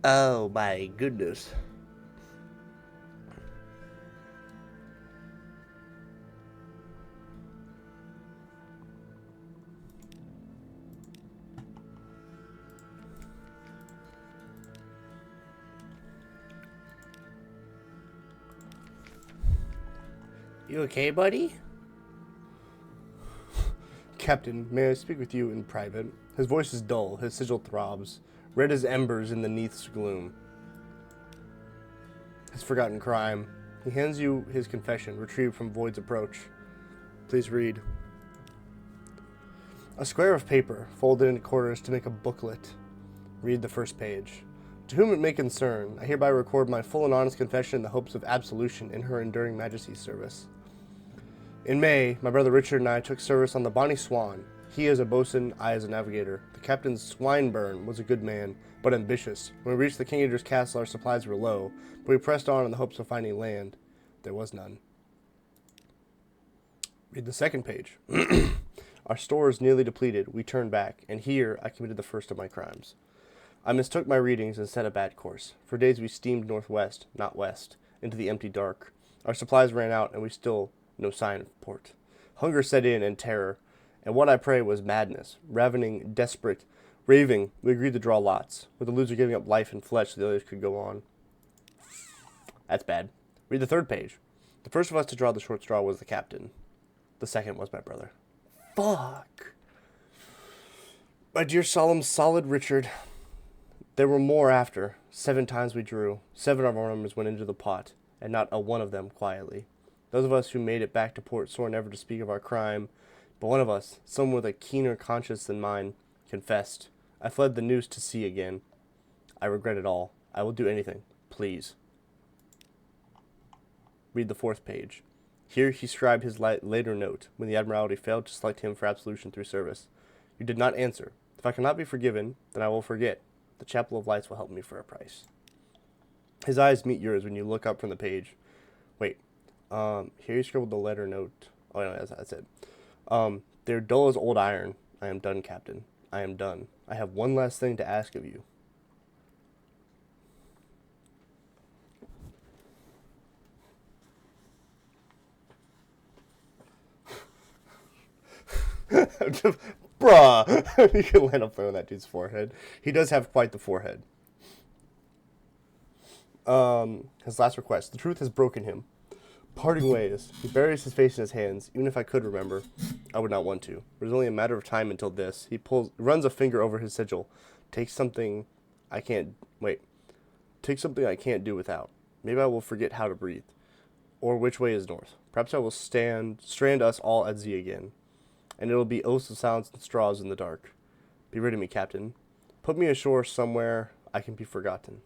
Oh my goodness. You okay, buddy? Captain, may I speak with you in private? His voice is dull, his sigil throbs, red as embers in the Neath's gloom. His forgotten crime. He hands you his confession, retrieved from Void's approach. Please read. A square of paper, folded into quarters to make a booklet. Read the first page. To whom it may concern, I hereby record my full and honest confession in the hopes of absolution in her enduring majesty's service. In May, my brother Richard and I took service on the Bonnie Swan. He as a boatswain, I as a navigator. The captain Swinburne was a good man, but ambitious. When we reached the King Eater's castle, our supplies were low, but we pressed on in the hopes of finding land. There was none. Read the second page. Our stores nearly depleted, we turned back, and here I committed the first of my crimes. I mistook my readings and set a bad course. For days we steamed northwest, not west, into the empty dark. Our supplies ran out, and we still no sign of port. Hunger set in and terror, and what I pray was madness. Ravening, desperate, raving, we agreed to draw lots, with the loser giving up life and flesh so the others could go on. That's bad. Read the third page. The first of us to draw the short straw was the captain. The second was my brother. Fuck. My dear solemn, solid Richard. There were more after. 7 times we drew. 7 of our numbers went into the pot, and not a one of them quietly. Those of us who made it back to port swore never to speak of our crime, but one of us, someone with a keener conscience than mine, confessed. I fled the noose to sea again. I regret it all. I will do anything. Please. Read the fourth page. Here he scribed his later note, when the Admiralty failed to select him for absolution through service. You did not answer. If I cannot be forgiven, then I will forget. The Chapel of Lights will help me for a price. His eyes meet yours when you look up from the page. Wait. Here you scribbled the letter note. Oh, no, that's it. They're dull as old iron. I am done, Captain. I am done. I have one last thing to ask of you. Bruh. You can land up there on that dude's forehead. He does have quite the forehead. His last request. The truth has broken him. Parting ways. He buries his face in his hands. Even if I could remember, I would not want to. It is only a matter of time until this. He runs a finger over his sigil. Take something I can't do without. Maybe I will forget how to breathe. Or which way is north. Perhaps I will strand us all at sea again. And it will be oaths of silence and straws in the dark. Be rid of me, Captain. Put me ashore somewhere I can be forgotten.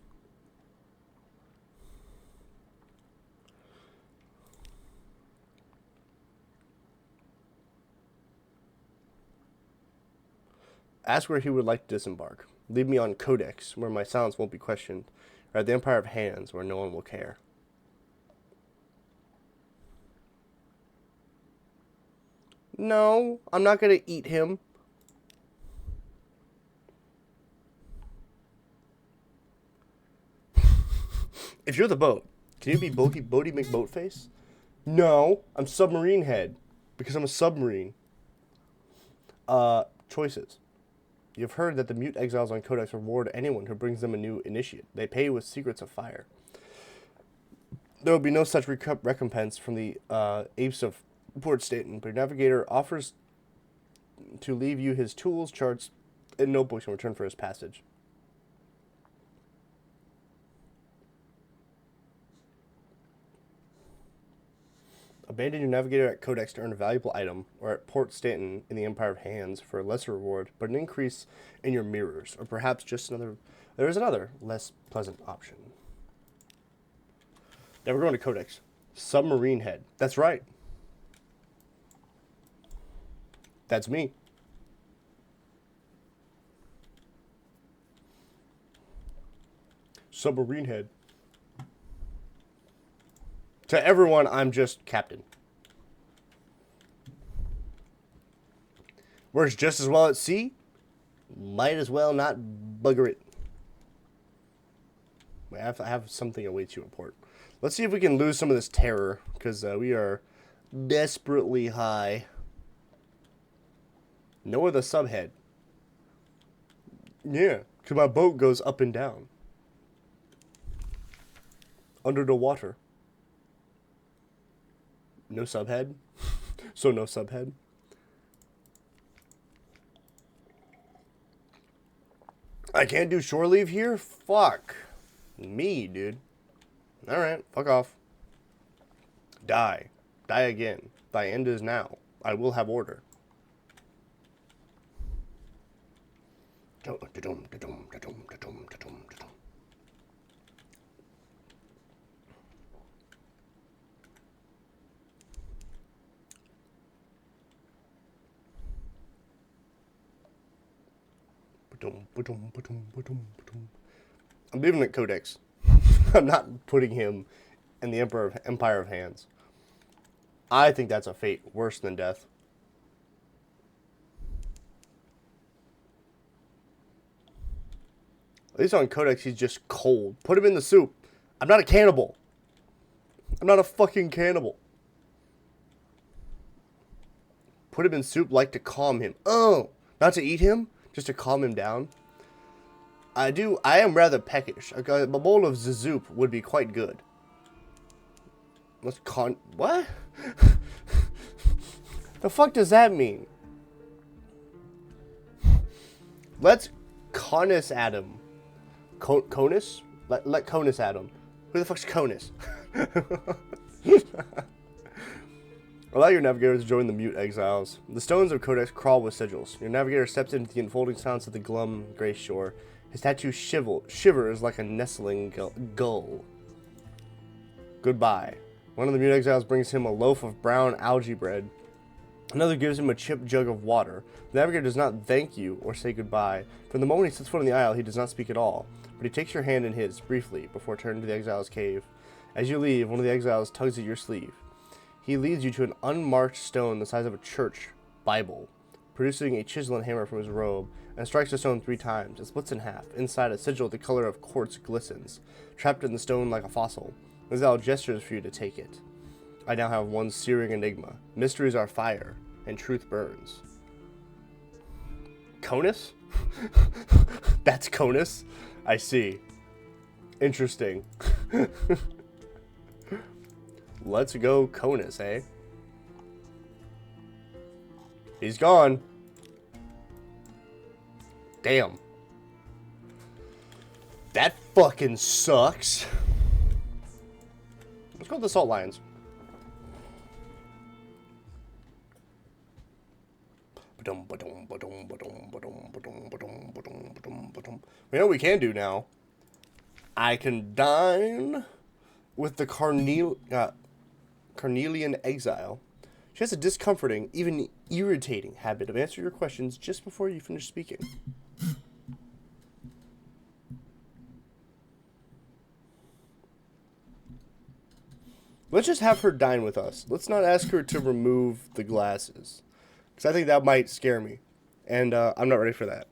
Ask where he would like to disembark. Leave me on Codex, where my silence won't be questioned, or at the Empire of Hands, where no one will care. No, I'm not going to eat him. If you're the boat, can you be Bodie McBoatface? No, I'm Submarine Head. Because I'm a submarine. Choices. You've heard that the mute exiles on Codex reward anyone who brings them a new initiate. They pay with secrets of fire. There will be no such recompense from the apes of Port Stanton, but your navigator offers to leave you his tools, charts, and notebooks in return for his passage. Abandon your navigator at Codex to earn a valuable item, or at Port Stanton in the Empire of Hands for a lesser reward, but an increase in your mirrors, or perhaps just another. There is another, less pleasant option. Now we're going to Codex. Submarine Head. That's right. That's me. Submarine Head. To everyone, I'm just captain. Works just as well at sea. Might as well not bugger it. I have something awaits you at port. Let's see if we can lose some of this terror, because we are desperately high. Noah the subhead. Yeah, because my boat goes up and down. Under the water. No subhead? So no subhead? I can't do shore leave here? Fuck. Me, dude. Alright, fuck off. Die. Die again. Thy end is now. I will have order. I'm leaving at Codex. I'm not putting him in the Empire of Hands. I think that's a fate worse than death. At least on Codex, he's just cold. Put him in the soup. I'm not a cannibal. I'm not a fucking cannibal. Put him in soup like to calm him. Oh, not to eat him? Just to calm him down? I am rather peckish. A bowl of soup would be quite good. What? The fuck does that mean? Let's Conus at him. Conus? Let Conus at him. Who the fuck's Conus? Allow your navigator to join the mute exiles. The stones of Codex crawl with sigils. Your navigator steps into the enfolding silence of the glum gray shore. His tattoo shivers like a nestling gull. Goodbye. One of the mute exiles brings him a loaf of brown algae bread. Another gives him a chipped jug of water. The navigator does not thank you or say goodbye. From the moment he sets foot on the isle, he does not speak at all. But he takes your hand in his, briefly, before turning to the exile's cave. As you leave, one of the exiles tugs at your sleeve. He leads you to an unmarked stone the size of a church Bible, producing a chisel and hammer from his robe, and strikes the stone 3 times. It splits in half. Inside, a sigil the color of quartz glistens, trapped in the stone like a fossil. The exile gestures for you to take it. I now have one searing enigma. Mysteries are fire, and truth burns. Conus? That's Conus? I see. Interesting. Let's go Conus, eh? He's gone. Damn. That fucking sucks. Let's go with the Salt Lions. You know what we can do now? I can dine with the Carnelian exile. She has a discomforting, even irritating habit of answering your questions just before you finish speaking. Let's just have her dine with us. Let's not ask her to remove the glasses, because I think that might scare me, and I'm not ready for that.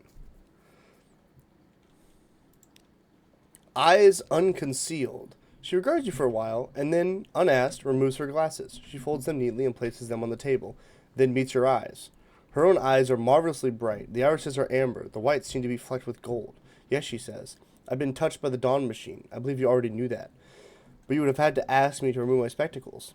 Eyes unconcealed. She regards you for a while, and then, unasked, removes her glasses. She folds them neatly and places them on the table, then meets your eyes. Her own eyes are marvelously bright. The irises are amber. The whites seem to be flecked with gold. Yes, she says. I've been touched by the dawn machine. I believe you already knew that. But you would have had to ask me to remove my spectacles.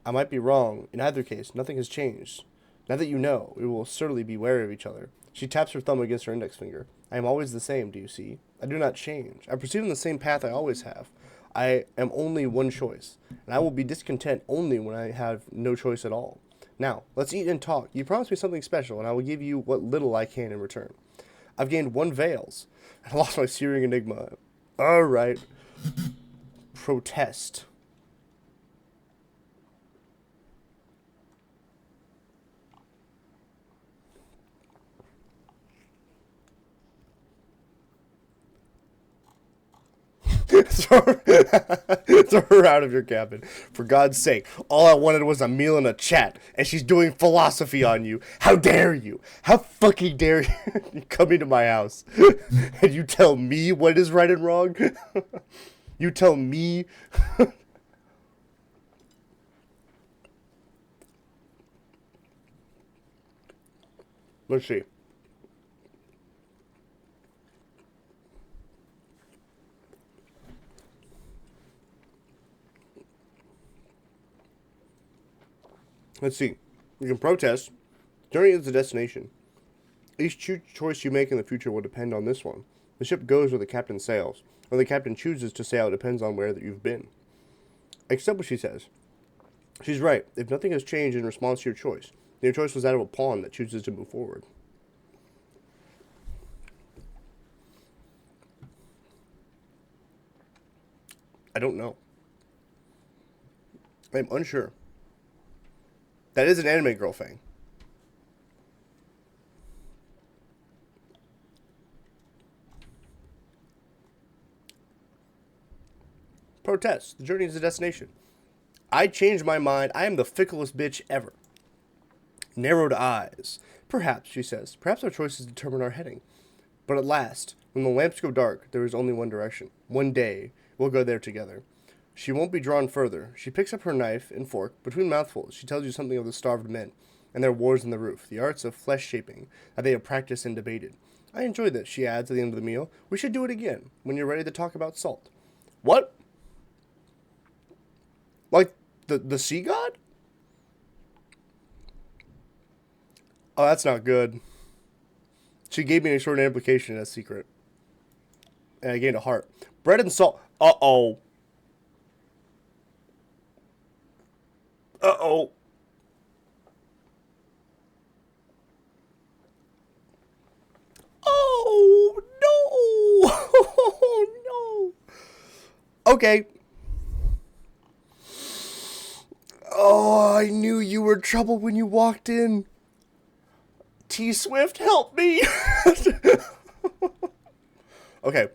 I might be wrong. In either case, nothing has changed. Now that you know, we will certainly be wary of each other. She taps her thumb against her index finger. I am always the same, do you see? I do not change. I proceed on the same path I always have. I am only one choice, and I will be discontent only when I have no choice at all. Now, let's eat and talk. You promised me something special, and I will give you what little I can in return. I've gained 1 Vales, and I lost my searing enigma. All right. Protest. throw, throw her out of your cabin. For God's sake, all I wanted was a meal and a chat, and she's doing philosophy on you. How dare you? How fucking dare you come into my house and you tell me what is right and wrong? You tell me. Let's see. Let's see. You can protest. Journey is the destination. Each choice you make in the future will depend on this one. The ship goes where the captain sails. Where the captain chooses to sail depends on where that you've been. Accept what she says. She's right. If nothing has changed in response to your choice, then your choice was that of a pawn that chooses to move forward. I don't know. I'm unsure. That is an anime girl thing. Protest. The journey is the destination. I changed my mind. I am the ficklest bitch ever. Narrowed eyes. Perhaps, she says. Perhaps our choices determine our heading. But at last, when the lamps go dark, there is only one direction. One day, we'll go there together. She won't be drawn further. She picks up her knife and fork. Between mouthfuls, she tells you something of the starved men and their wars in the roof, the arts of flesh shaping that they have practiced and debated. I enjoyed this, she adds at the end of the meal. We should do it again, when you're ready to talk about salt. What? Like the sea god? Oh, that's not good. She gave me an extraordinary implication as secret. And I gained a heart. Bread and salt. Uh-oh. Uh-oh. Oh, no. Oh, no. Okay. Oh, I knew you were trouble when you walked in. T Swift, help me. Okay.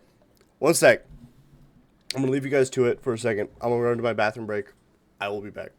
One sec. I'm going to leave you guys to it for a second. I'm going to run to my bathroom break. I will be back.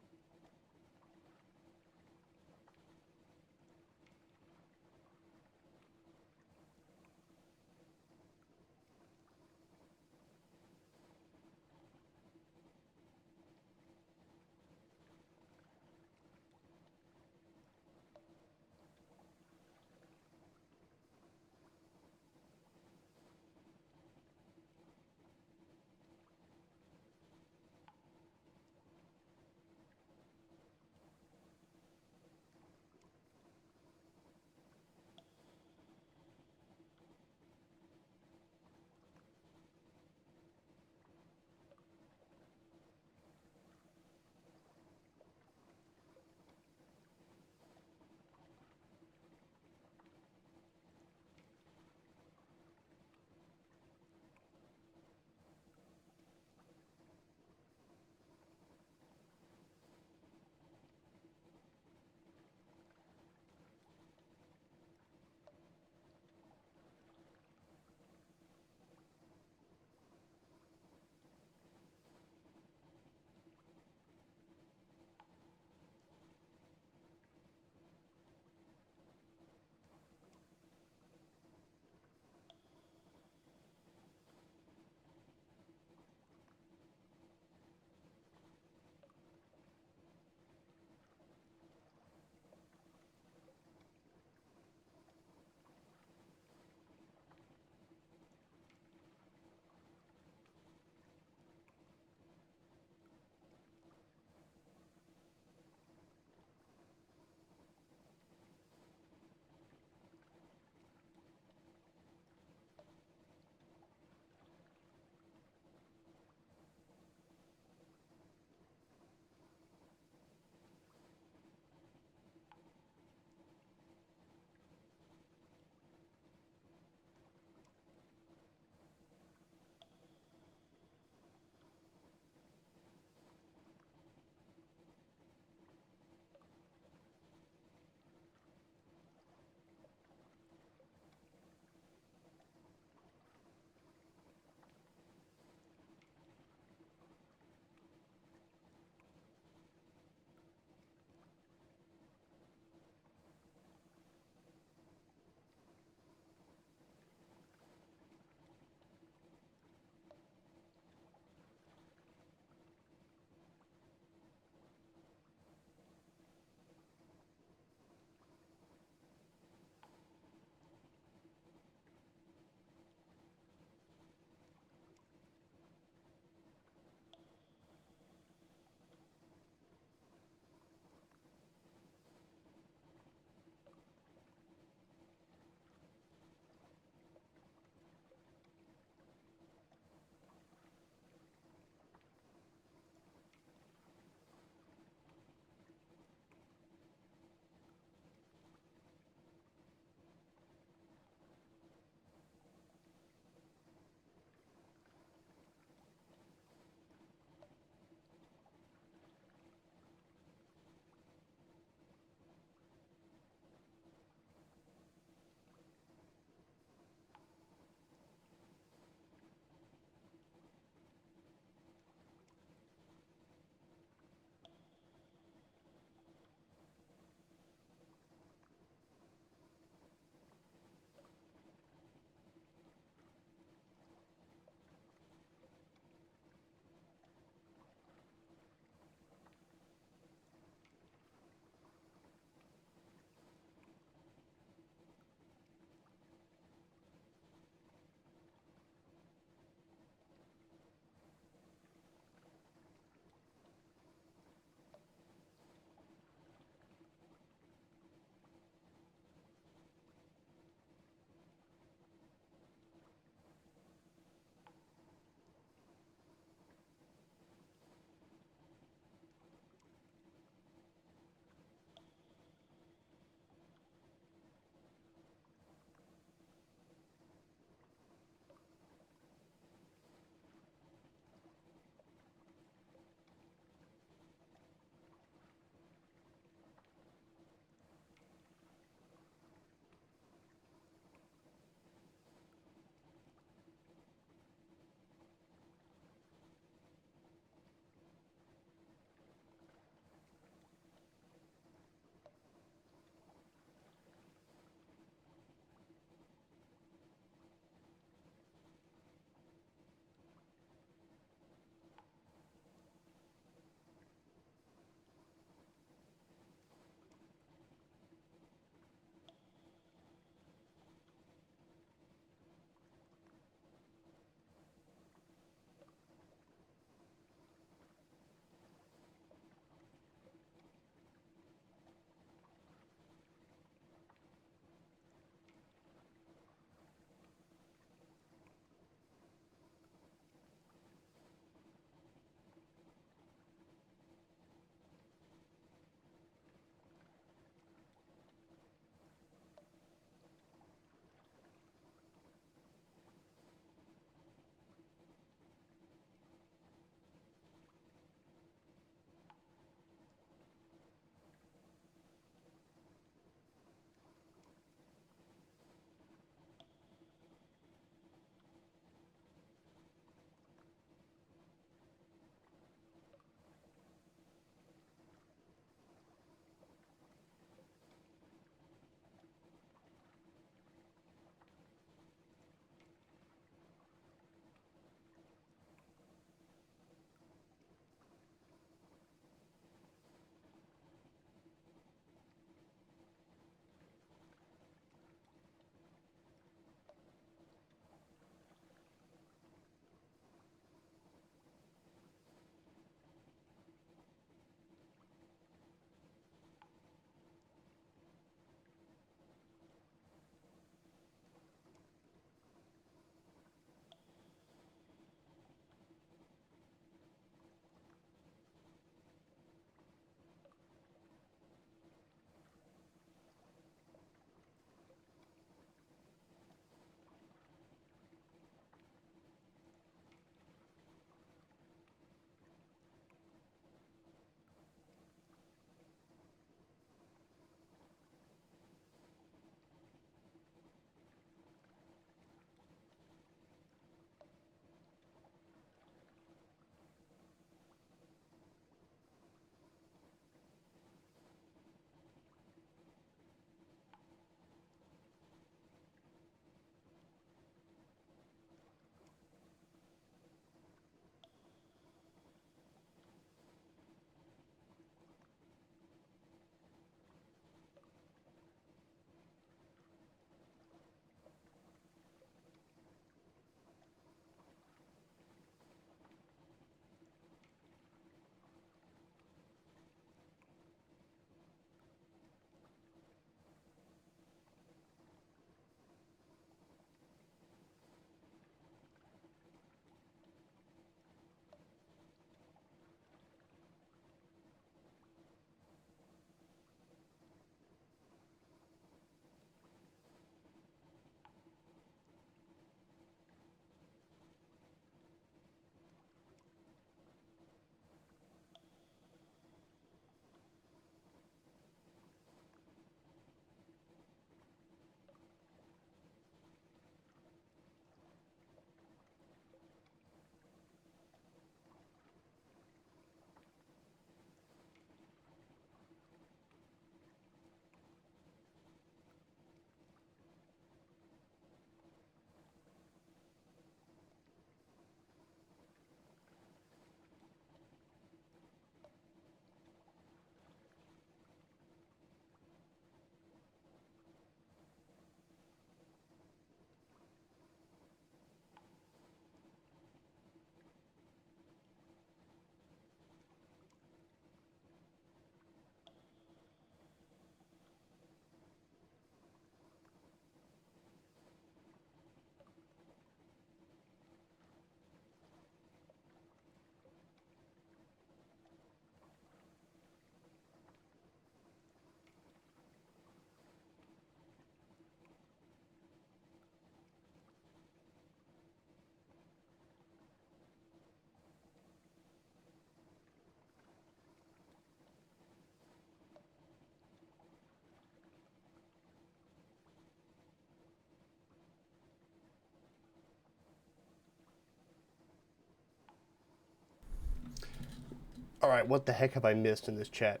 Alright, what the heck have I missed in this chat?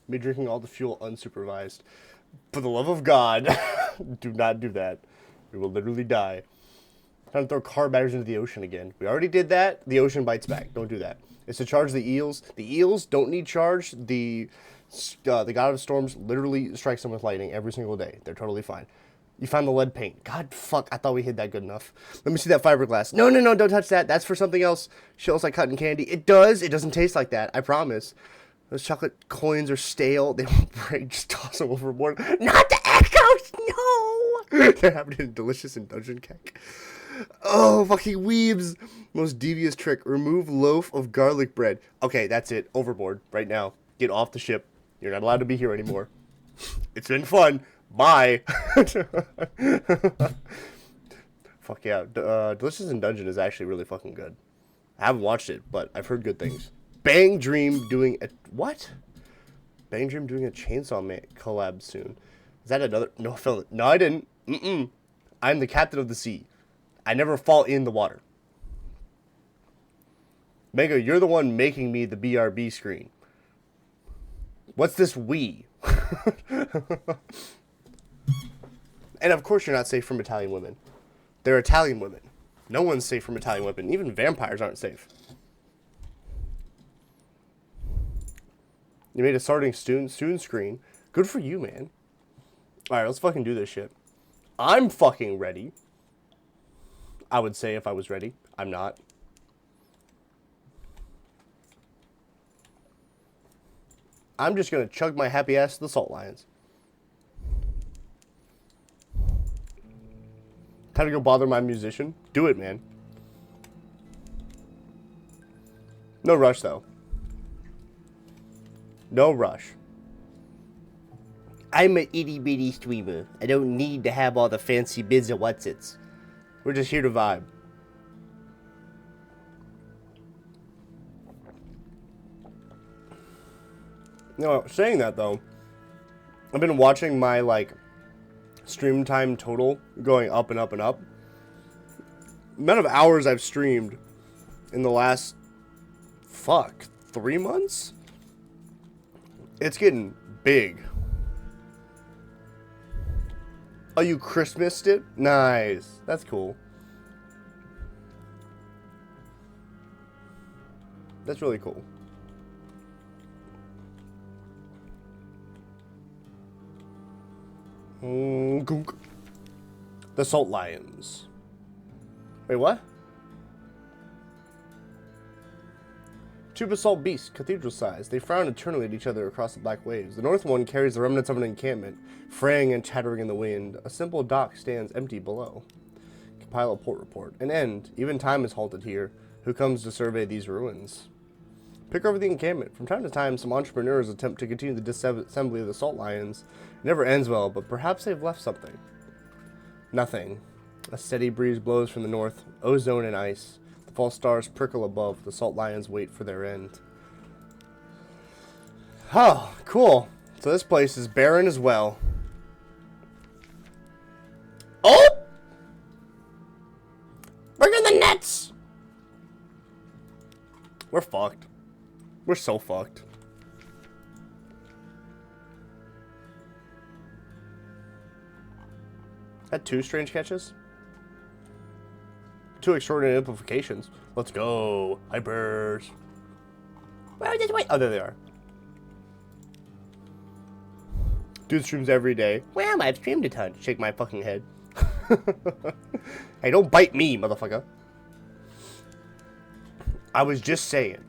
Me drinking all the fuel unsupervised. For the love of God, do not do that. We will literally die. Trying to throw car batteries into the ocean again. We already did that. The ocean bites back. Don't do that. It's to charge the eels. The eels don't need charge. The God of Storms literally strikes them with lightning every single day. They're totally fine. You found the lead paint. God, fuck. I thought we hid that good enough. Let me see that fiberglass. No, no, no. Don't touch that. That's for something else. Shit looks like cotton candy. It does. It doesn't taste like that. I promise. Those chocolate coins are stale. They won't break. Just toss them overboard. Not the echoes. No. They're having a delicious indulgent cake. Oh, fucking weebs. Most devious trick. Remove loaf of garlic bread. Okay, that's it. Overboard. Right now. Get off the ship. You're not allowed to be here anymore. It's been fun. Bye. Fuck yeah. Delicious in Dungeon is actually really fucking good. I haven't watched it, but I've heard good things. Bang Dream doing a... What? Bang Dream doing a Chainsaw Man collab soon. Is that another... No, Phil. No, I didn't. I'm the captain of the sea. I never fall in the water. Mango, you're the one making me the BRB screen. What's this we? And of course you're not safe from Italian women. They're Italian women. No one's safe from Italian women. Even vampires aren't safe. You made a starting soon screen. Good for you, man. Alright, let's fucking do this shit. I'm fucking ready. I would say if I was ready. I'm not. I'm just gonna chug my happy ass to the salt lions. Time to go bother my musician? Do it, man. No rush, though. No rush. I'm an itty-bitty streamer. I don't need to have all the fancy biz and what's-its. We're just here to vibe. No, saying that, though, I've been watching my, stream time total going up and up and up. The amount of hours I've streamed in the last, 3 months? It's getting big. Oh, you Christmased it? Nice. That's cool. That's really cool. The Salt Lions. Wait, what? Two basalt beasts, cathedral size. They frown eternally at each other across the black waves. The north one carries the remnants of an encampment, fraying and chattering in the wind. A simple dock stands empty below. Compile a port report. An end. Even time is halted here. Who comes to survey these ruins? Pick over the encampment. From time to time, some entrepreneurs attempt to continue the disassembly of the Salt Lions. It never ends well, but perhaps they've left something. Nothing. A steady breeze blows from the north, ozone and ice. The false stars prickle above. The Salt Lions wait for their end. Oh, cool. So this place is barren as well. Oh! Bring in the nets! We're fucked. We're so fucked. Had 2 strange catches? 2 extraordinary amplifications. Let's go. Hypers. Where did wait? Oh, there they are. Dude streams every day. Well, I've streamed a ton. Shake my fucking head. Hey, don't bite me, motherfucker. I was just saying.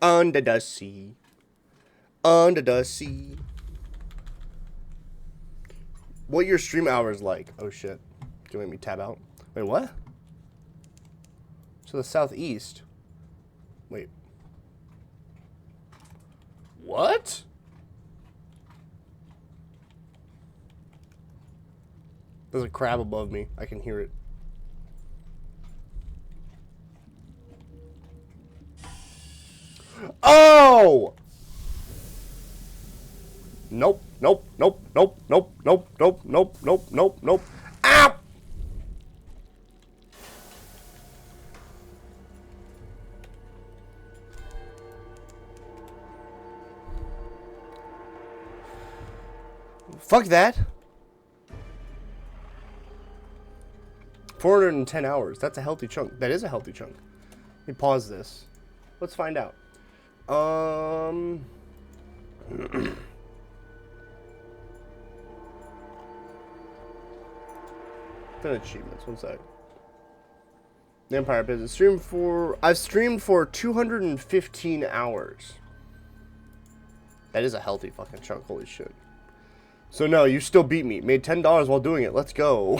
Under the sea. Under the sea. What your stream hours like? Oh shit. Can you make me tab out? Wait, what? To the southeast. Wait. What? There's a crab above me. I can hear it. Oh! Nope, nope, nope, nope, nope, nope, nope, nope, nope, nope, nope. Ow! Fuck that. 410 hours. That's a healthy chunk. That is a healthy chunk. Let me pause this. Let's find out. Fin achievements. One sec. The Empire Business. I've streamed for 215 hours. That is a healthy fucking chunk. Holy shit. So no, you still beat me. Made $10 while doing it. Let's go.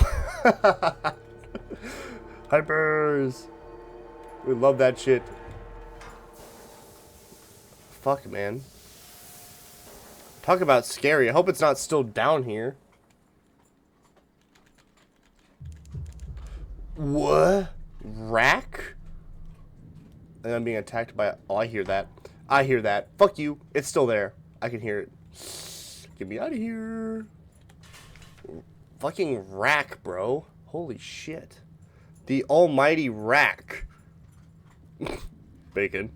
Hypers. We love that shit. Fuck, man. Talk about scary. I hope it's not still down here. What? Rack? And I'm being attacked by... Oh, I hear that. I hear that. Fuck you. It's still there. I can hear it. Get me out of here. Fucking rack, bro. Holy shit. The almighty rack. Bacon.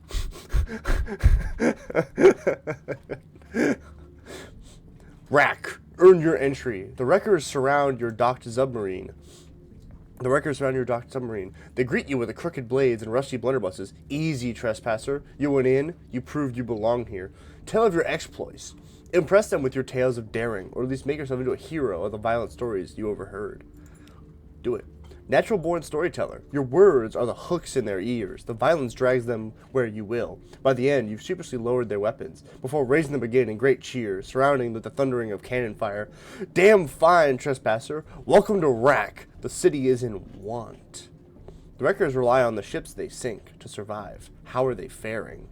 Rack. Earn your entry. The wreckers surround your docked submarine. They greet you with the crooked blades and rusty blunderbusses. Easy, trespasser. You went in. You proved you belong here. Tell of your exploits. Impress them with your tales of daring, or at least make yourself into a hero of the violent stories you overheard. Do it. Natural-born storyteller. Your words are the hooks in their ears. The violence drags them where you will. By the end, you've sheepishly lowered their weapons, before raising them again in great cheers, surrounding with the thundering of cannon fire. Damn fine, trespasser. Welcome to Rack. The city is in want. The wreckers rely on the ships they sink to survive. How are they faring?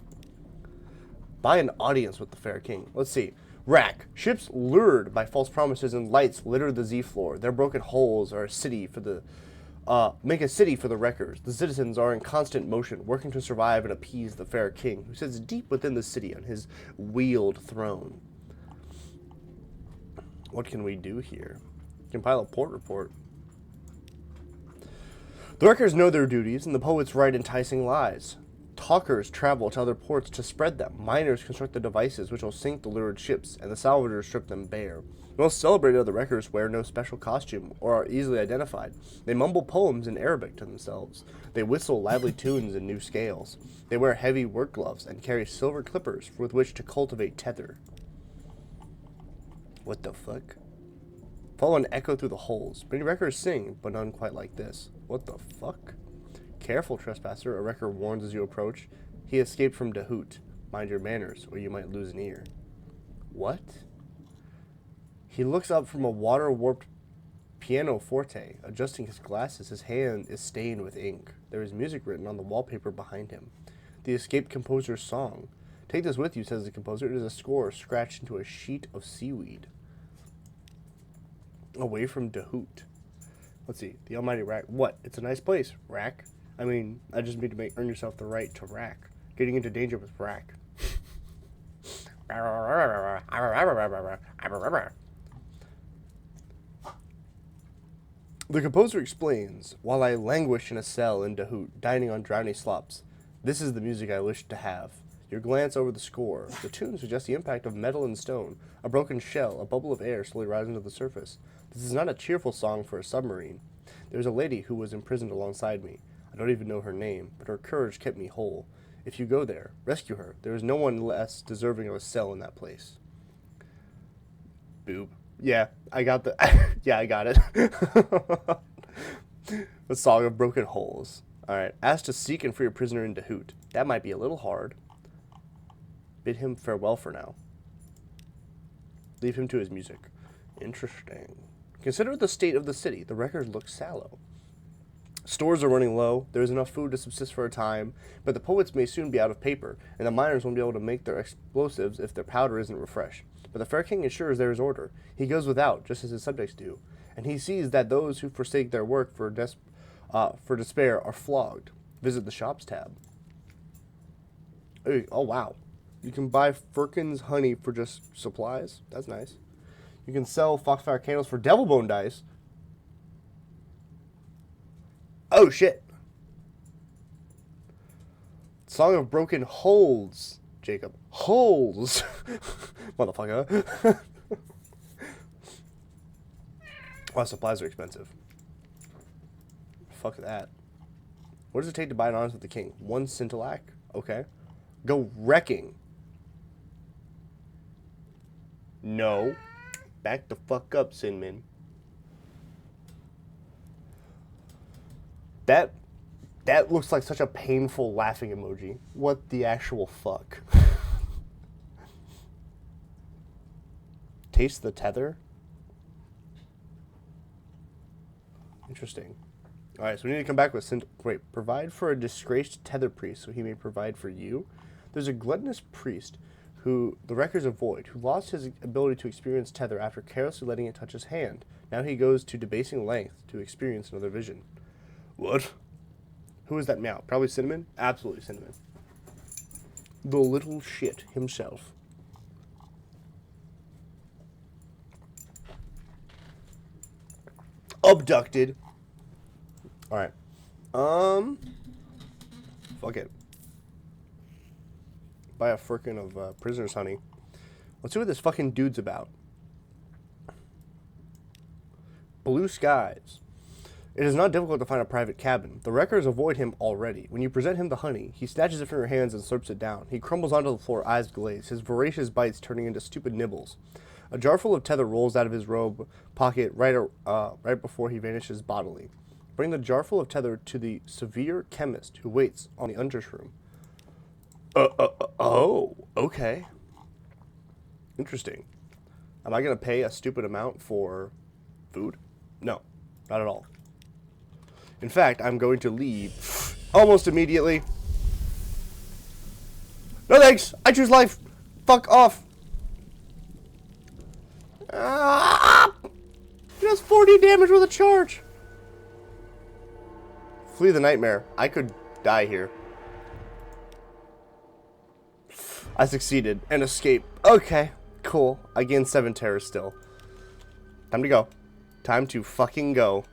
Buy an audience with the fair king. Let's see. Rack. Ships lured by false promises and lights litter the Z-floor. Their broken hulls are a city for the... make a city for the wreckers. The citizens are in constant motion, working to survive and appease the fair king, who sits deep within the city on his wheeled throne. What can we do here? Compile a port report. The wreckers know their duties, and the poets write enticing lies. Talkers travel to other ports to spread them. Miners construct the devices which will sink the lured ships, and the salvagers strip them bare. The most celebrated of the wreckers wear no special costume or are easily identified. They mumble poems in Arabic to themselves. They whistle lively tunes in new scales. They wear heavy work gloves and carry silver clippers with which to cultivate tether. What the fuck? Follow an echo through the holes. Many wreckers sing, but none quite like this. What the fuck? Careful, trespasser, a wrecker warns as you approach. He escaped from Dahoot. Mind your manners, or you might lose an ear. What? He looks up from a water-warped pianoforte. Adjusting his glasses, his hand is stained with ink. There is music written on the wallpaper behind him. The escaped composer's song. Take this with you, says the composer. It is a score scratched into a sheet of seaweed. Away from Dahoot. Let's see. The almighty Rack. What? It's a nice place. Rack? I mean, I just need to earn yourself the right to rack. Getting into danger with Rack. The composer explains, while I languish in a cell in Dahoot, dining on drowny slops, this is the music I wish to have. Your glance over the score. The tune suggests the impact of metal and stone, a broken shell, a bubble of air slowly rising to the surface. This is not a cheerful song for a submarine. There's a lady who was imprisoned alongside me. I don't even know her name, but her courage kept me whole. If you go there, rescue her. There is no one less deserving of a cell in that place. Boob. Yeah, I got the... yeah, I got it. The Song of Broken Holes. Alright, ask to seek and free a prisoner in Dahoot. That might be a little hard. Bid him farewell for now. Leave him to his music. Interesting. Consider the state of the city. The wreckers look sallow. Stores are running low. There is enough food to subsist for a time, but the poets may soon be out of paper, and the miners won't be able to make their explosives if their powder isn't refreshed. But the fair king ensures there is order. He goes without, just as his subjects do, and he sees that those who forsake their work for despair are flogged. Visit the shops tab. Oh, wow. You can buy Firkin's honey for just supplies. That's nice. You can sell Foxfire candles for devil bone dice. Oh, shit. Song of Broken Holes, Jacob. Holes. Motherfucker. Wow, supplies are expensive. Fuck that. What does it take to buy an honest with the king? 1 scintillac? Okay. Go wrecking. No. Back the fuck up, Sinmin. That looks like such a painful laughing emoji. What the actual fuck? Taste the tether? Interesting. Alright, so we need to come back with... Wait, provide for a disgraced tether priest so he may provide for you? There's a gluttonous priest who the records avoid, who lost his ability to experience tether after carelessly letting it touch his hand. Now he goes to debasing length to experience another vision. What? Who is that meow? Probably Cinnamon? Absolutely Cinnamon. The little shit himself. Abducted. Alright. Fuck it. Buy a firkin of prisoner's honey. Let's see what this fucking dude's about. Blue skies. It is not difficult to find a private cabin. The wreckers avoid him already. When you present him the honey, he snatches it from your hands and slurps it down. He crumbles onto the floor, eyes glazed, his voracious bites turning into stupid nibbles. A jar full of tether rolls out of his robe pocket right before he vanishes bodily. Bring the jar full of tether to the severe chemist who waits on the underroom. Oh, okay. Interesting. Am I going to pay a stupid amount for food? No, not at all. In fact, I'm going to leave almost immediately. No thanks. I choose life. Fuck off. He does 40 damage with a charge. Flee the nightmare. I could die here. I succeeded and escape. Okay, cool. I gained 7 terror still. Time to go. Time to fucking go.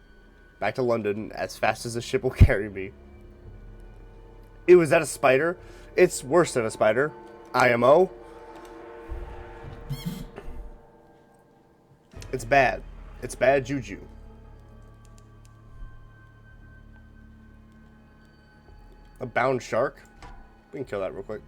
Back to London as fast as the ship will carry me. Ew, is that a spider? It's worse than a spider. IMO. It's bad. It's bad juju. A bound shark? We can kill that real quick.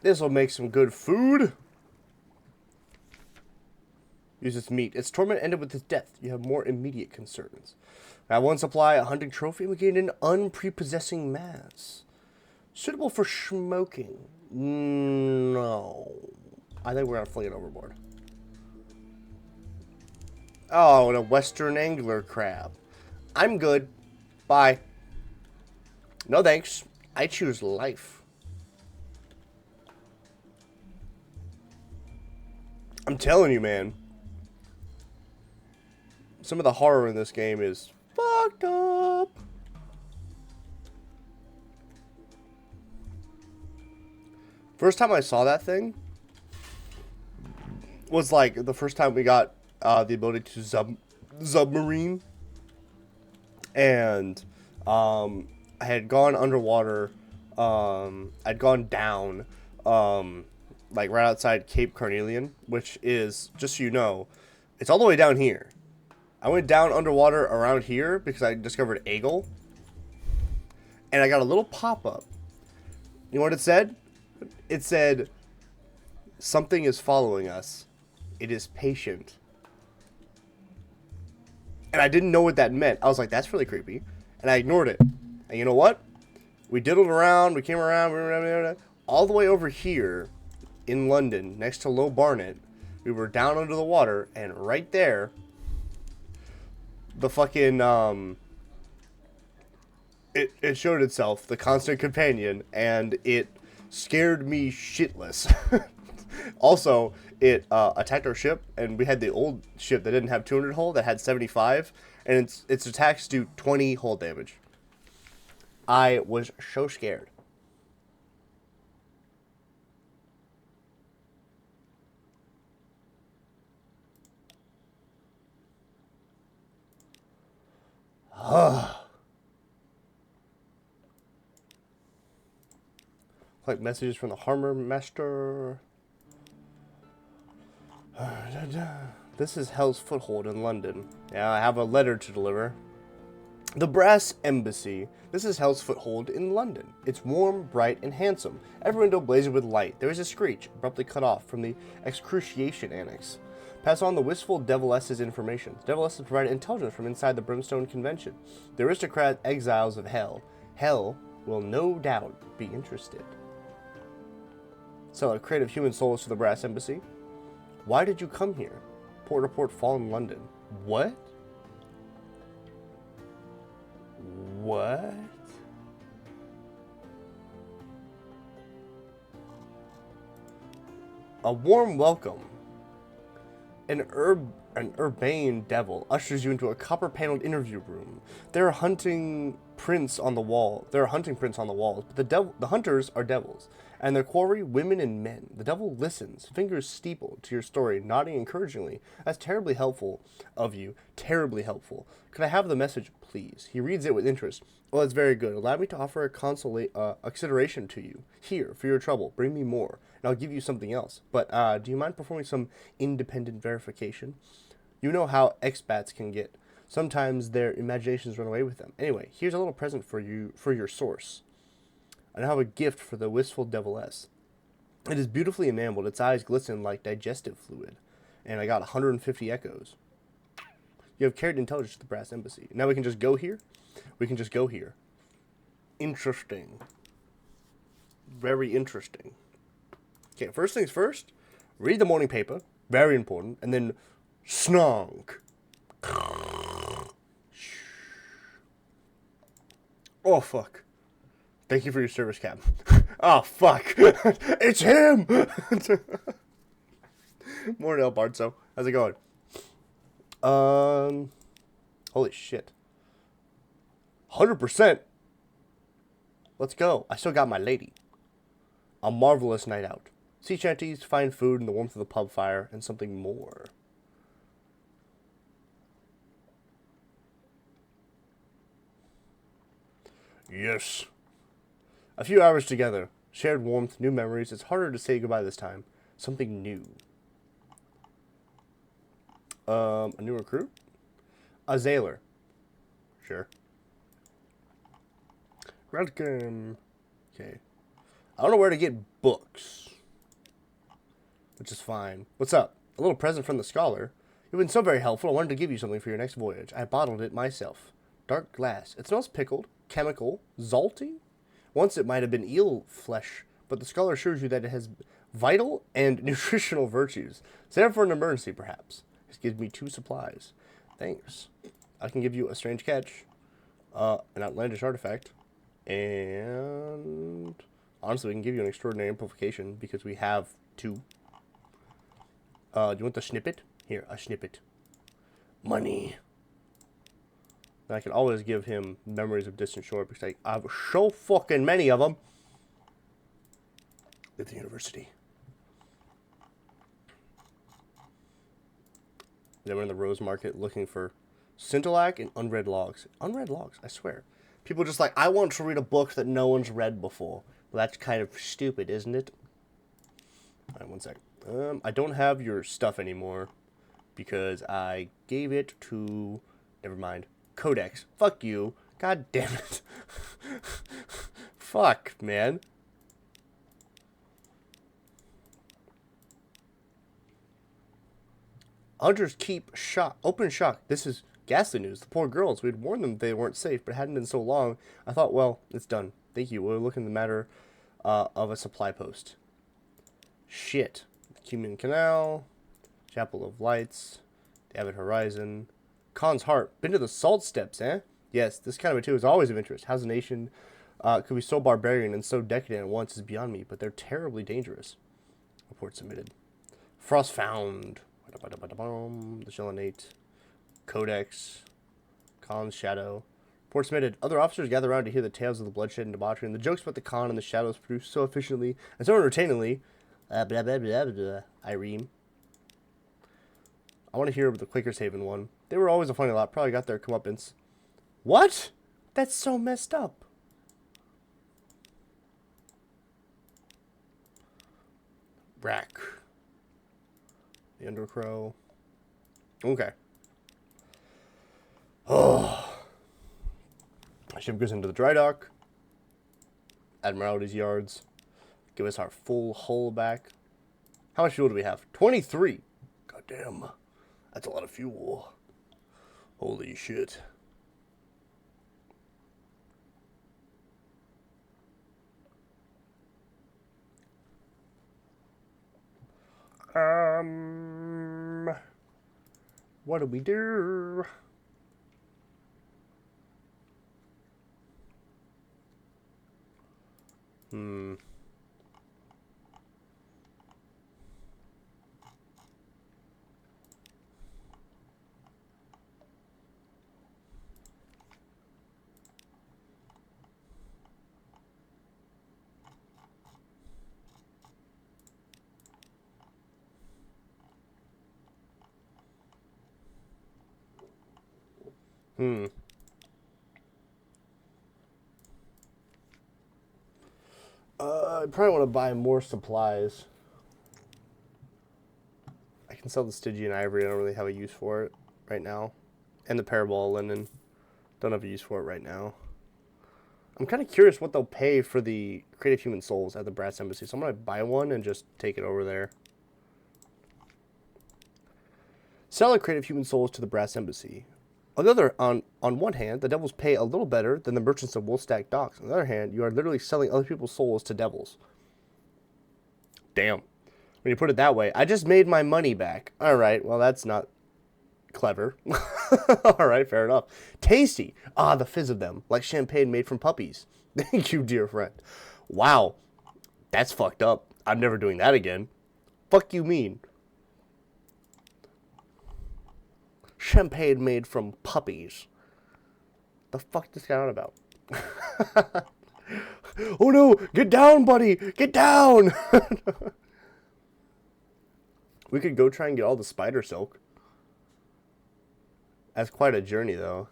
This will make some good food. Use its meat. Its torment ended with his death. You have more immediate concerns. I have 1 supply, a hunting trophy, and we gained an unprepossessing mass. Suitable for smoking. No. I think we're going to fling it overboard. Oh, and a western angler crab. I'm good. Bye. No thanks. I choose life. I'm telling you, man. Some of the horror in this game is fucked up. First time I saw that thing was like the first time we got the ability to submarine. And I had gone underwater. I'd gone down. Like right outside Cape Carnelian, which is, just so you know, it's all the way down here. I went down underwater around here because I discovered Eagle. And I got a little pop-up. You know what it said? It said, something is following us. It is patient. And I didn't know what that meant. I was like, that's really creepy. And I ignored it. And you know what? We diddled around. We came around. All the way over here in London, next to Low Barnet, we were down under the water, and right there, the fucking, it showed itself, the constant companion, and it scared me shitless. Also, it attacked our ship, and we had the old ship that didn't have 200 hull, that had 75, and its attacks do 20 hull damage. I was so scared. Like messages from the Harbour Master. This is Hell's Foothold in London. Yeah, I have a letter to deliver. The Brass Embassy. This is Hell's Foothold in London. It's warm, bright, and handsome. Every window blazing with light. There is a screech, abruptly cut off from the Excruciation Annex. Pass on the wistful Deviless's information. The Deviless provided intelligence from inside the Brimstone Convention. The aristocrat exiles of Hell. Hell will no doubt be interested. Sell a crate of human souls to the Brass Embassy. Why did you come here? Port report fallen London. What? What? A warm welcome. An urbane devil ushers you into a copper-paneled interview room. There are hunting prints on the wall. But the hunters are devils, and their quarry women and men. The devil listens, fingers steepled to your story, nodding encouragingly. That's terribly helpful of you. Terribly helpful. Could I have the message, please? He reads it with interest. Well, that's very good. Allow me to offer a consideration to you. Here, for your trouble, bring me more, and I'll give you something else. But do you mind performing some independent verification? You know how expats can get. Sometimes their imaginations run away with them. Anyway, here's a little present for you, for your source. I now have a gift for the wistful Deviless. It is beautifully enameled. Its eyes glisten like digestive fluid. And I got 150 echoes. You have carried intelligence to the Brass Embassy. Now we can just go here. We can just go here. Interesting. Very interesting. Okay, first things first. Read the morning paper. Very important. And then snonk. Oh, fuck. Thank you for your service, Cap. Oh, fuck. It's him! Morning, El Barzo. How's it going? Holy shit. 100%. Let's go. I still got my lady. A marvelous night out. Sea shanties, fine food, and the warmth of the pub fire, and something more. Yes. A few hours together. Shared warmth, new memories. It's harder to say goodbye this time. Something new. A new recruit? A Zailer. Sure. Welcome. Okay. I don't know where to get books. Which is fine. What's up? A little present from the scholar. You've been so very helpful. I wanted to give you something for your next voyage. I bottled it myself. Dark glass. It smells pickled, chemical, salty. Once it might have been eel flesh, but the scholar assures you that it has vital and nutritional virtues. Save it for an emergency, perhaps. This gives me 2 supplies. Thanks. I can give you a strange catch, an outlandish artifact, and honestly, we can give you an extraordinary amplification because we have 2. Do you want the snippet? Here, a snippet. Money. And I can always give him memories of distant shore because I have so fucking many of them. At the university. Then we're in the rose market looking for scintillac and unread logs. Unread logs, I swear. People are just like, I want to read a book that no one's read before. Well, that's kind of stupid, isn't it? Alright, one sec. I don't have your stuff anymore because I gave it to... Never mind. Codex. Fuck you. God damn it. Fuck, man. Hunters keep open shock. This is ghastly news. The poor girls. We'd warned them they weren't safe, but it hadn't been so long. I thought, well, it's done. Thank you. We're looking at the matter of a supply post. Shit. Cumin Canal. Chapel of Lights. The Avid Horizon. Khan's Heart. Been to the Salt Steps, eh? Yes, this kind of material is always of interest. How's a nation could be so barbarian and so decadent at once is beyond me, but they're terribly dangerous. Report submitted. Frost found. The Shelenate. Codex. Khan's Shadow. Report submitted. Other officers gather around to hear the tales of the bloodshed and debauchery, and the jokes about the Khan and the Shadows produced so efficiently and so entertainingly. Blah, blah, blah, blah. Irene. I want to hear the Quaker's Haven one. They were always a funny lot. Probably got their comeuppance. What? That's so messed up. Rack. The Undercrow. Okay. Oh. Ship goes into the dry dock. Admiralty's yards. Give us our full hull back. How much fuel do we have? 23. God damn. That's a lot of fuel. Holy shit. What do we do? Hmm. Hmm. I probably want to buy more supplies. I can sell the Stygian ivory. I don't really have a use for it right now. And the parabol linen. Don't have a use for it right now. I'm kind of curious what they'll pay for the creative human souls at the Brass Embassy. So I'm going to buy one and just take it over there. Sell our creative human souls to the Brass Embassy. On one hand, the devils pay a little better than the merchants of Woolstack Docks. On the other hand, you are literally selling other people's souls to devils. Damn. When you put it that way, I just made my money back. All right, well, that's not clever. All right, fair enough. Tasty. Ah, the fizz of them, like champagne made from puppies. Thank you, dear friend. Wow, that's fucked up. I'm never doing that again. Fuck you mean? Champagne made from puppies. The fuck this guy on about? Oh no! Get down, buddy! Get down! We could go try and get all the spider silk. That's quite a journey, though.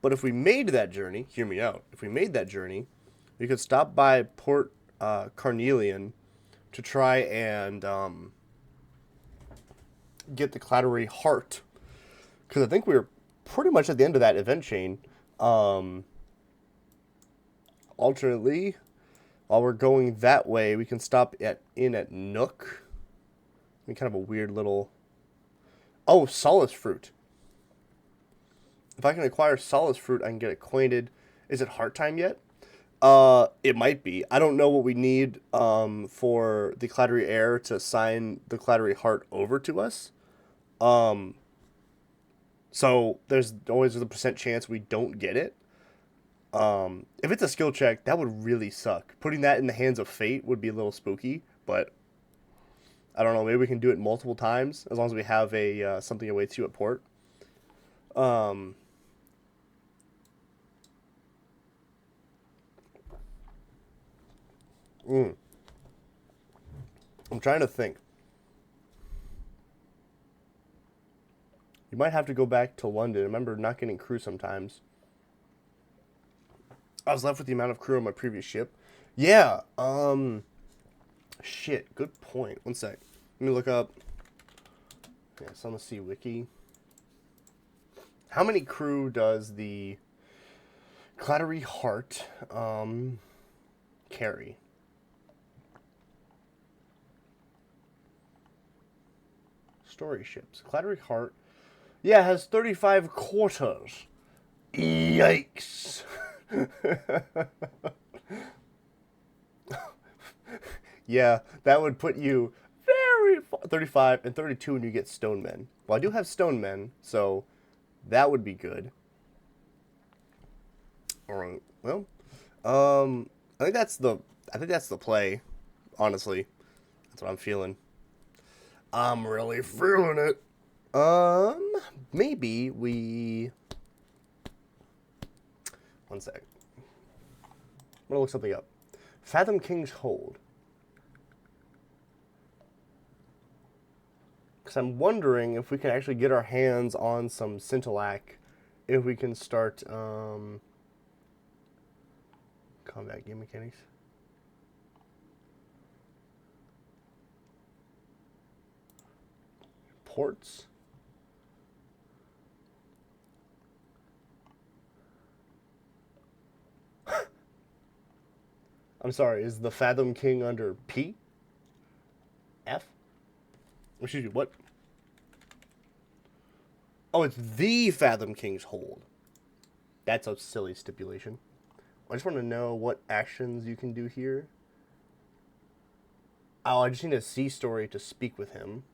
But if we made that journey, hear me out. If we made that journey, we could stop by Port Carnelian to try and get the Clattery Heart. Because I think we're pretty much at the end of that event chain. Alternately, while we're going that way, we can stop in at Nook. I mean, kind of a weird little... Oh, Solace Fruit. If I can acquire Solace Fruit, I can get acquainted. Is it heart time yet? It might be. I don't know what we need for the Clattery Heir to sign the Clattery Heart over to us. So there's always a % chance we don't get it. If it's a skill check, that would really suck. Putting that in the hands of fate would be a little spooky, but I don't know. Maybe we can do it multiple times as long as we have a something awaits you at port. I'm trying to think. You might have to go back to London. I remember not getting crew sometimes. I was left with the amount of crew on my previous ship. Yeah, shit, good point. One sec. Let me look up. Yeah, Sunless Sea Wiki. How many crew does the Clattery Heart carry? Story ships. Clattery Heart. Yeah, it has 35 quarters. Yikes. Yeah, that would put you very far. 35 and 32 when you get stone men. Well, I do have stone men, so that would be good. All right. Well, I think that's the play. Honestly, that's what I'm feeling. I'm really feeling it. Maybe we. One sec. I'm gonna look something up. Fathom King's Hold. Because I'm wondering if we can actually get our hands on some Scintillac, if we can start combat game mechanics. Ports. I'm sorry, is the Fathom King under P? F? Excuse me, what? Oh, it's the Fathom King's hold. That's a silly stipulation. I just want to know what actions you can do here. Oh, I just need a sea story to speak with him.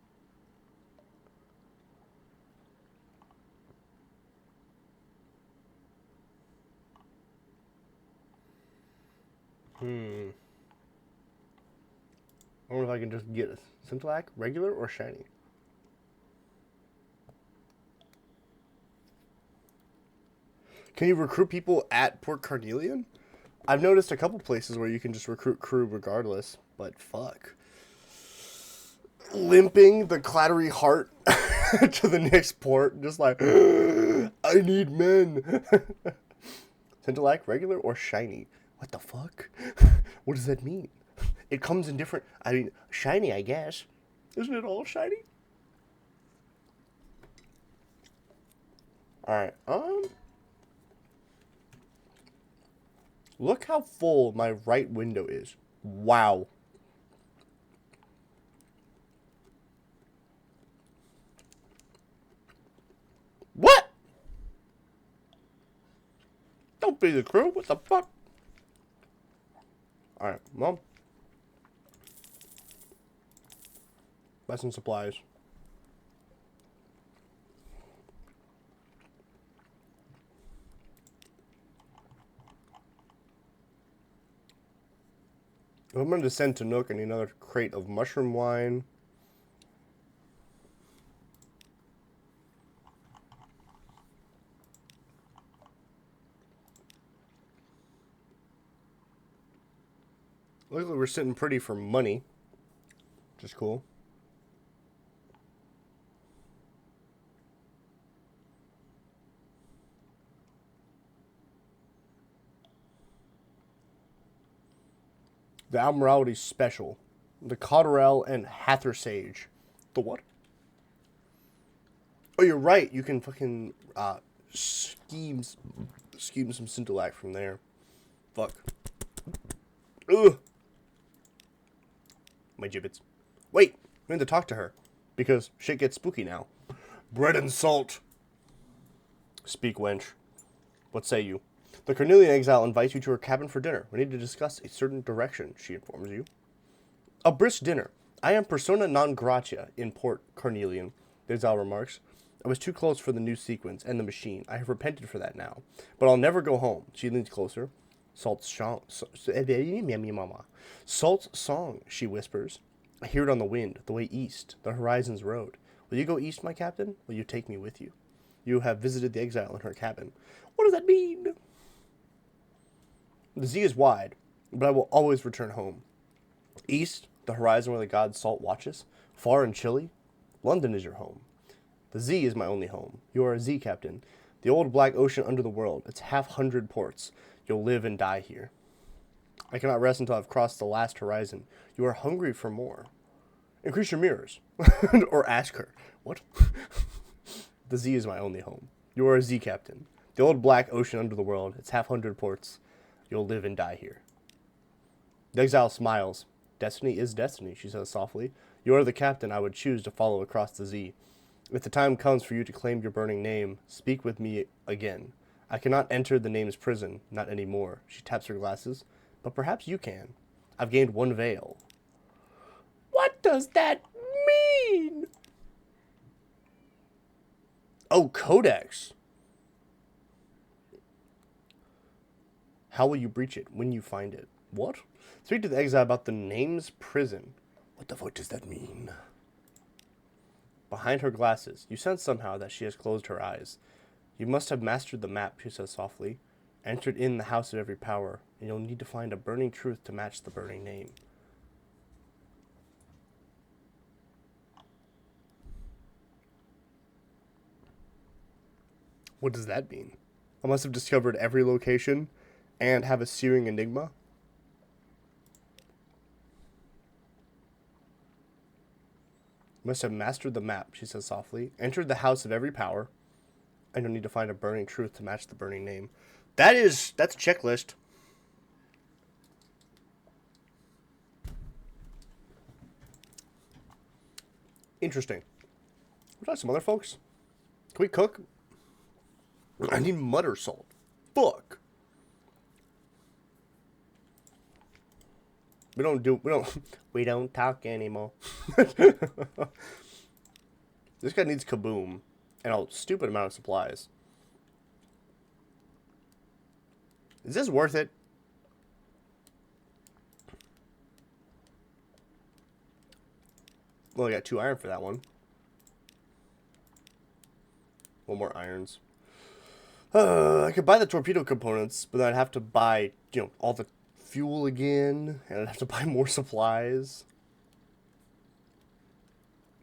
I wonder if I can just get a Scintillac, regular or shiny. Can you recruit people at Port Carnelian? I've noticed a couple places where you can just recruit crew regardless, but fuck. Limping the clattery heart to the next port, just like, I need men. Scintillac, regular or shiny? What the fuck? What does that mean? It comes in different, I mean, shiny, I guess. Isn't it all shiny? Alright, look how full my right window is. Wow. What? Don't be the crew. What the fuck? Alright, well. Buy some supplies. I'm going to send to Nook. I need another crate of mushroom wine. Looks like we're sitting pretty for money, which is cool. The Admiralty Special. The Cotterell and Hathersage. The what? Oh, you're right. You can fucking scheme some Scintillac from there. Fuck. Ugh. My gibbets. Wait, we need to talk to her. Because shit gets spooky now. Bread and salt. Speak, wench. What say you? The Carnelian exile invites you to her cabin for dinner. We need to discuss a certain direction, she informs you. A brisk dinner. I am persona non grata in Port Carnelian, the exile remarks. I was too close for the new sequence and the machine. I have repented for that now. But I'll never go home. She leans closer. Salt's song, she whispers. I hear it on the wind, the way east, the horizon's road. Will you go east, my captain? Will you take me with you? You have visited the exile in her cabin. What does that mean? The sea is wide, but I will always return home. East, the horizon where the god Salt watches. Far and chilly, London is your home. The Z is my only home. You are a Z captain. The old black ocean under the world. Its 100 ports. You'll live and die here. I cannot rest until I've crossed the last horizon. You are hungry for more. Increase your mirrors. Or ask her. What? The Z is my only home. You are a Z captain. The old black ocean under the world. Its 100 ports. You'll live and die here. The exile smiles. Destiny is destiny, she says softly. You are the captain I would choose to follow across the Z. If the time comes for you to claim your burning name, speak with me again. I cannot enter the name's prison, not anymore. She taps her glasses. But perhaps you can. I've gained one veil. What does that mean? Oh, Codex. How will you breach it? When you find it. What? Speak to the exile about the name's prison. What the fuck does that mean? Behind her glasses, you sense somehow that she has closed her eyes. You must have mastered the map, she says softly. Entered in the house of every power, and you'll need to find a burning truth to match the burning name. What does that mean? I must have discovered every location and have a searing enigma. Must have mastered the map, she says softly. Entered the house of every power. I don't need to find a burning truth to match the burning name. That's a checklist. Interesting. What about some other folks? Can we cook? I need mutter salt. Fuck. We don't talk anymore. This guy needs kaboom and a stupid amount of supplies. Is this worth it? Well, I got 2 iron for that one. 1 more irons. I could buy the torpedo components, but then I'd have to buy, all the fuel again, and I'd have to buy more supplies.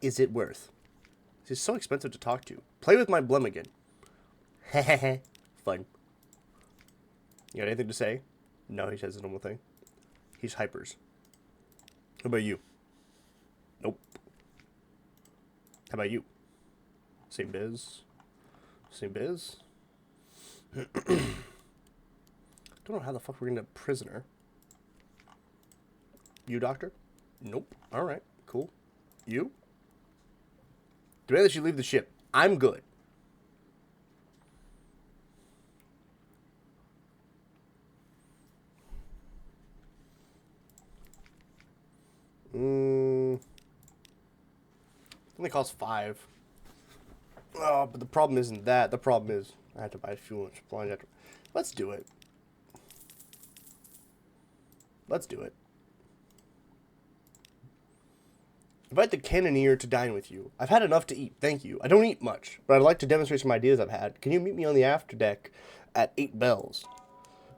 Is it worth? He's so expensive to talk to. Play with my Blemigan. Hehehe. Fun. You got anything to say? No, he says the normal thing. He's hypers. How about you? Nope. How about you? Same biz. Same biz. Don't know how the fuck we're gonna get a prisoner. You, doctor? Nope. Alright, cool. You? Demand that you leave the ship. I'm good. Only costs 5. Oh, but the problem isn't that. The problem is I have to buy fuel and supplies. Let's do it. Let's do it. Invite the cannoneer to dine with you. I've had enough to eat, thank you. I don't eat much, but I'd like to demonstrate some ideas I've had. Can you meet me on the afterdeck at 8 bells?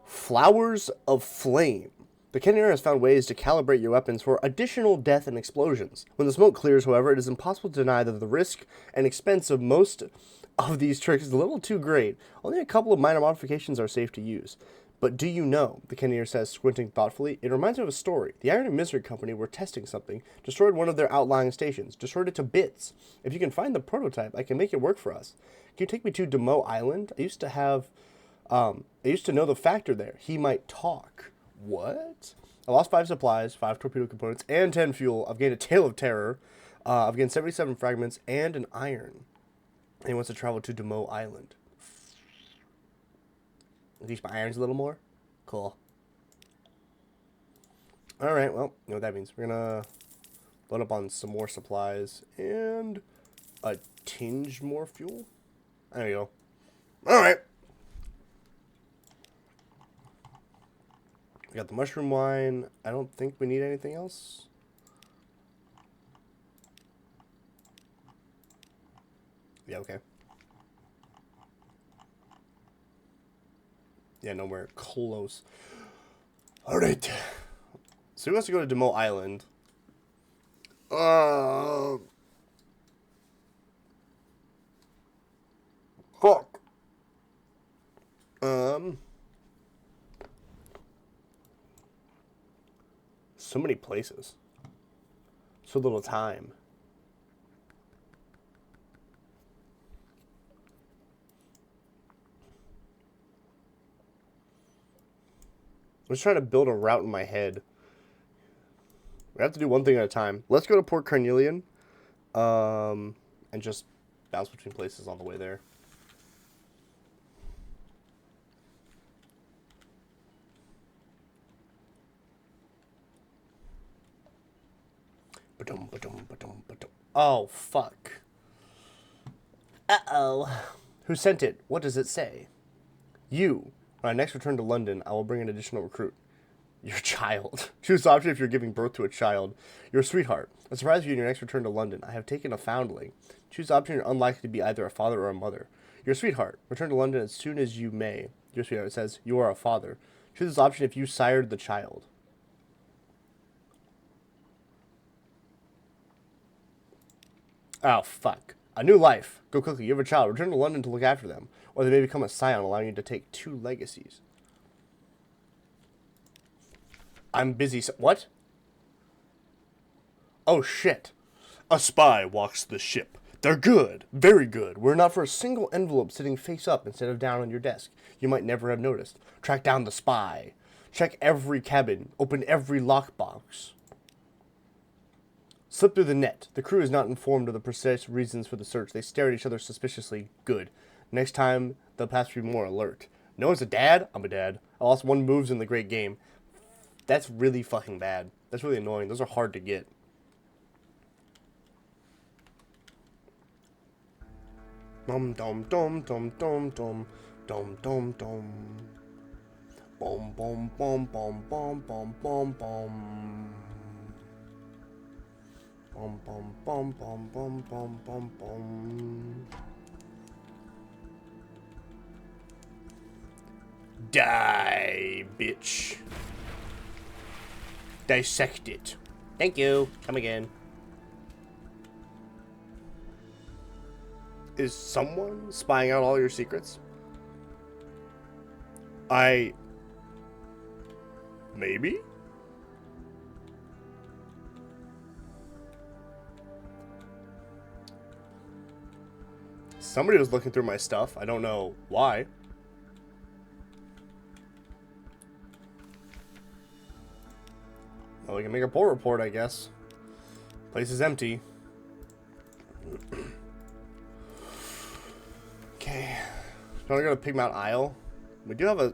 Flowers of Flame. The cannoneer has found ways to calibrate your weapons for additional death and explosions. When the smoke clears, however, it is impossible to deny that the risk and expense of most of these tricks is a little too great. Only a couple of minor modifications are safe to use. But do you know, the cannoneer says, squinting thoughtfully, it reminds me of a story. The Iron and Misery Company were testing something, destroyed one of their outlying stations, destroyed it to bits. If you can find the prototype, I can make it work for us. Can you take me to Demo Island? I used to know the factor there. He might talk. What? I lost 5 supplies, 5 torpedo components, and 10 fuel. I've gained a Tale of Terror. I've gained 77 fragments and an iron. And he wants to travel to Demo Island. Increase my irons a little more? Cool. Alright, well, you know what that means. We're gonna load up on some more supplies and a tinge more fuel. There you go. Alright. We got the mushroom wine. I don't think we need anything else. Yeah, okay. Yeah, nowhere close. Alright. So he wants to go to Demo Island. Fuck. So many places. So little time. I'm just trying to build a route in my head. We have to do one thing at a time. Let's go to Port Carnelian. And just bounce between places on the way there. Oh, fuck. Uh-oh. Who sent it? What does it say? You. When I next return to London, I will bring an additional recruit. Your child. Choose the option if you're giving birth to a child. Your sweetheart. A surprise for you in your next return to London. I have taken a foundling. Choose the option you're unlikely to be either a father or a mother. Your sweetheart. Return to London as soon as you may. Your sweetheart says, you are a father. Choose this option if you sired the child. Oh, fuck. A new life. Go quickly. You have a child. Return to London to look after them. Or they may become a scion, allowing you to take 2 legacies. I'm busy. What? Oh, shit. A spy walks the ship. They're good. Very good. We're not for a single envelope sitting face up instead of down on your desk. You might never have noticed. Track down the spy. Check every cabin. Open every lockbox. Slip through the net. The crew is not informed of the precise reasons for the search. They stare at each other suspiciously. Good. Next time, they'll perhaps be more alert. No one's a dad? I'm a dad. I lost 1 moves in the great game. That's really fucking bad. That's really annoying. Those are hard to get. Dum dum dum dum dum dum dum dum dum. Bum bum bum bum bum bum bum bum. Bum bum bum bum bum bum bum bum. Die, bitch. Dissect it. Thank you. Come again. Is someone spying out all your secrets? Maybe? Somebody was looking through my stuff. I don't know why. Well, we can make a pull report, I guess. Place is empty. Okay. Now we go to Pigmount Isle. We do have a...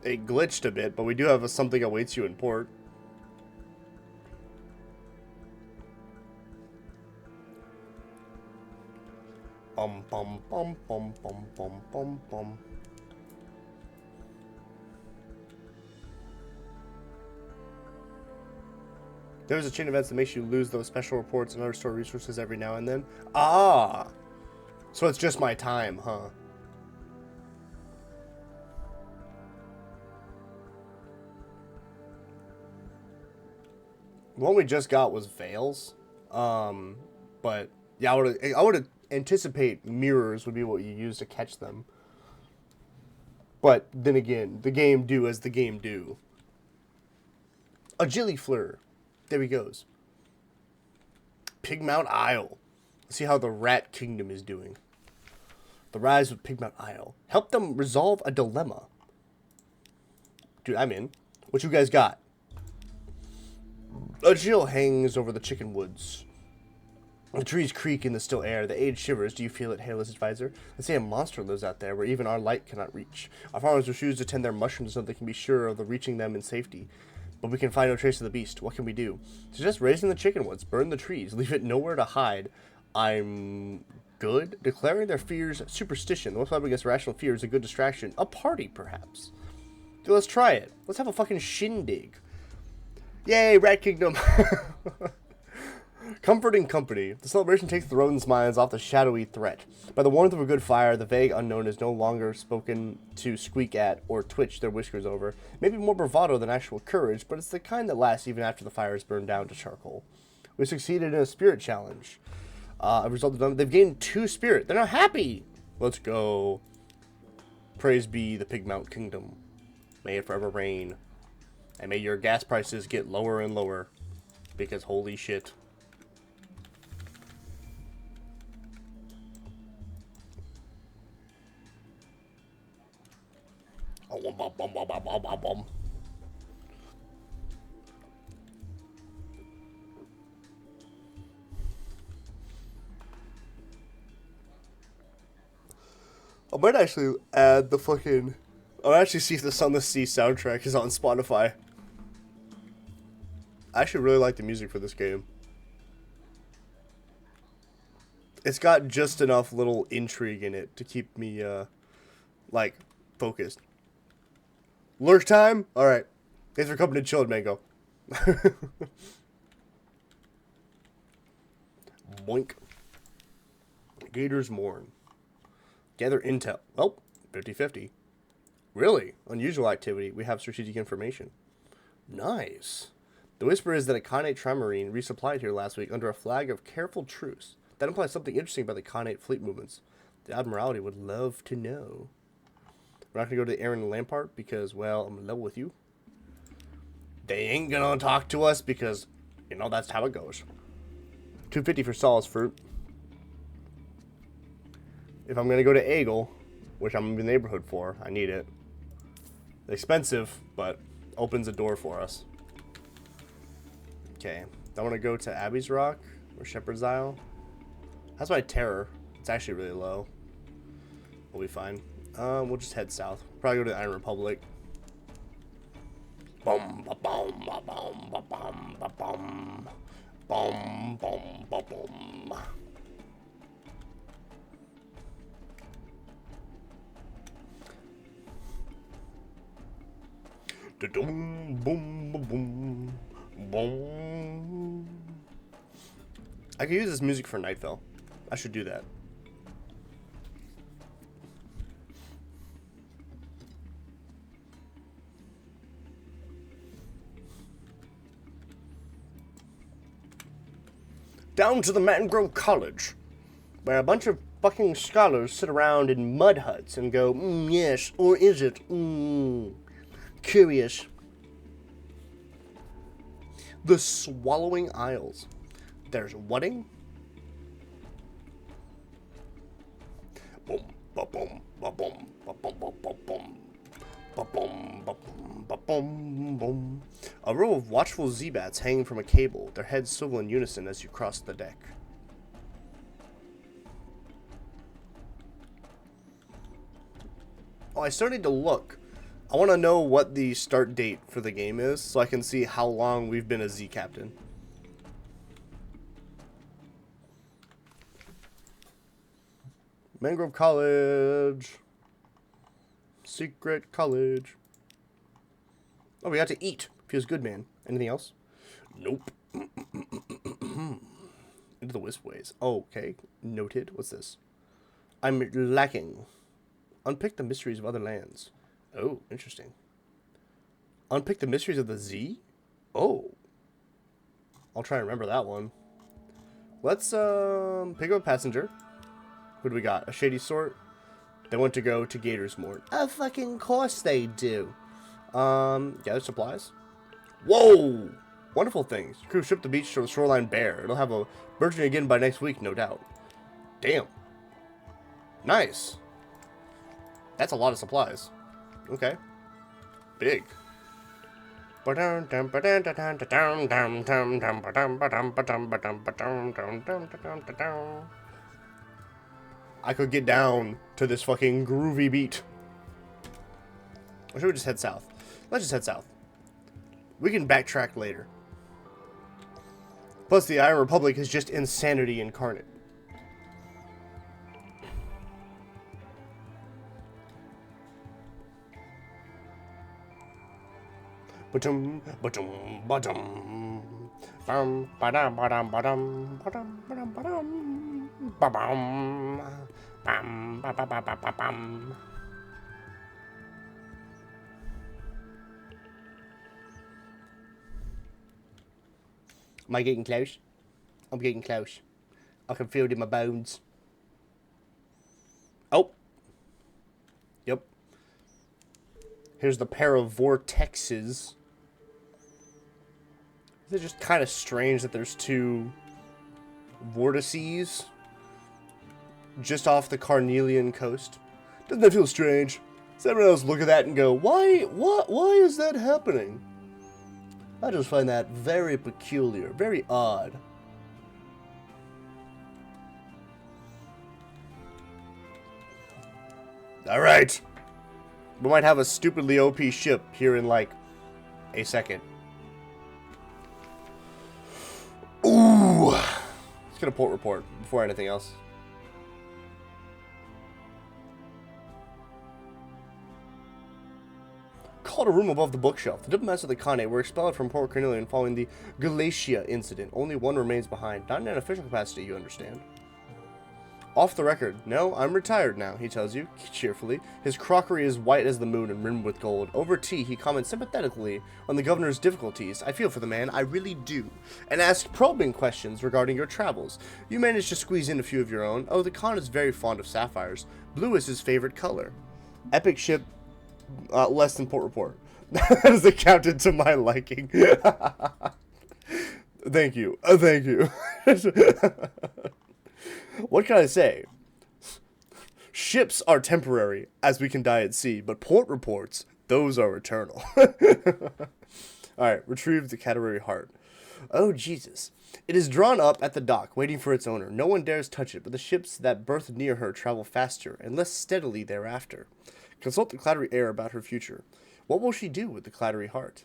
it glitched a bit, but we do have a something awaits you in port. Bum bum bum bum bum bum bum bum. There's a chain of events that makes you lose those special reports and other store resources every now and then. Ah! So it's just my time, huh? The one we just got was Veils. But yeah, I would anticipate mirrors would be what you use to catch them. But then again, the game do as the game do. A Gillifleur. There he goes. Pigmount Isle. Let's see how the Rat Kingdom is doing. The rise of Pigmount Isle. Help them resolve a dilemma. Dude, I'm in. What you guys got? A chill hangs over the chicken woods. The trees creak in the still air. The age shivers. Do you feel it, hairless advisor? They say a monster lives out there where even our light cannot reach. Our farmers refuse to tend their mushrooms so they can be sure of the reaching them in safety. But we can find no trace of the beast. What can we do? Suggest raising the chicken woods. Burn the trees. Leave it nowhere to hide. I'm good. Declaring their fears superstition. The most weapon against rational fear is a good distraction. A party, perhaps. Dude, let's try it. Let's have a fucking shindig. Yay, Rat Kingdom. Comforting company. The celebration takes the rodents' minds off the shadowy threat. By the warmth of a good fire, the vague unknown is no longer spoken to squeak at or twitch their whiskers over. Maybe more bravado than actual courage, but it's the kind that lasts even after the fire is burned down to charcoal. We succeeded in a spirit challenge. A result of them, they've gained 2 spirit. They're now happy. Let's go. Praise be the Pigmount Kingdom. May it forever reign. And may your gas prices get lower and lower. Because holy shit. I might actually add the fucking... I'll actually see if the Sunless Sea soundtrack is on Spotify. I actually really like the music for this game. It's got just enough little intrigue in it to keep me, like, focused. Lurk time? Alright. Thanks for coming to Chilled Mango. Boink. Gators mourn. Gather intel. Oh, 50-50. Really? Unusual activity. We have strategic information. Nice. The whisper is that a Khanate Trimarine resupplied here last week under a flag of careful truce. That implies something interesting about the Khanate fleet movements. The Admiralty would love to know. We're not going to go to Aaron Lampart because, well, I'm in love with you. They ain't going to talk to us because, you know, that's how it goes. 250 for Solace Fruit. If I'm going to go to Eagle, which I'm in the neighborhood for, I need it. Expensive, but opens a door for us. Okay. I want to go to Abbey's Rock or Shepherd's Isle. That's my terror. It's actually really low. We'll be fine. We'll just head south. Probably go to the Iron Republic. Boom, ba boom, ba boom, ba boom, ba boom, boom, boom, ba boom. Da-dum, boom, ba boom, boom. I could use this music for Nightfell. I should do that. Down to the Mangrove College, where a bunch of fucking scholars sit around in mud huts and go, yes, or is it? Curious. The Swallowing Isles. There's Wudding. Boom, ba boom, ba boom, ba boom, ba boom, boom. Ba-boom, ba-boom, ba-boom, boom. A row of watchful Z-bats hanging from a cable, their heads swivel in unison as you cross the deck. Oh, I still need to look. I want to know what the start date for the game is, so I can see how long we've been a Z-captain. Mangrove College. Secret college. Oh, we got to eat. Feels good, man. Anything else? Nope. Into the Wispways. Oh, okay. Noted. What's this? I'm lacking. Unpick the mysteries of other lands. Oh, interesting. Unpick the mysteries of the Z? Oh. I'll try and remember that one. Let's pick up a passenger. Who do we got? A shady sort. They want to go to Gatorsmort. Of fucking course they do. Gather supplies. Whoa! Wonderful things. Crew ship the beach to the shoreline bare. It'll have a burgeoning again by next week, no doubt. Damn. Nice. That's a lot of supplies. Okay. Big. I could get down to this fucking groovy beat. Or should we just head south? Let's just head south. We can backtrack later. Plus, the Iron Republic is just insanity incarnate. Ba-dum, ba-dum, ba-dum. Bum, ba-dum, ba-dum, ba-dum, ba-dum, ba-dum, ba-dum. Ba-bum. Bum, ba-ba-ba-ba-ba-bum. Am I getting close? I'm getting close. I can feel it in my bones. Oh. Yep. Here's the pair of vortexes. It's just kind of strange that there's two vortices just off the Carnelian coast. Doesn't that feel strange? Does everyone else look at that and go, why is that happening? I just find that very peculiar, very odd. Alright. We might have a stupidly OP ship here in like a second. Ooh! Let's get a port report before anything else. Called a room above the bookshelf. The diplomats of the Khanate were expelled from Port Carnelian following the Galatia incident. Only one remains behind. Not in an official capacity, you understand. Off the record, no, I'm retired now, he tells you, cheerfully. His crockery is white as the moon and rimmed with gold. Over tea, he comments sympathetically on the governor's difficulties. I feel for the man, I really do. And asks probing questions regarding your travels. You manage to squeeze in a few of your own. Oh, the Khan is very fond of sapphires. Blue is his favorite color. Epic ship, less than port report. That is accounted to my liking. Thank you. Thank you. What can I say? Ships are temporary, as we can die at sea, but port reports, those are eternal. Alright, retrieve the Category heart. Oh, Jesus. It is drawn up at the dock, waiting for its owner. No one dares touch it, but the ships that berth near her travel faster, and less steadily thereafter. Consult the Clattery heir about her future. What will she do with the Clattery heart?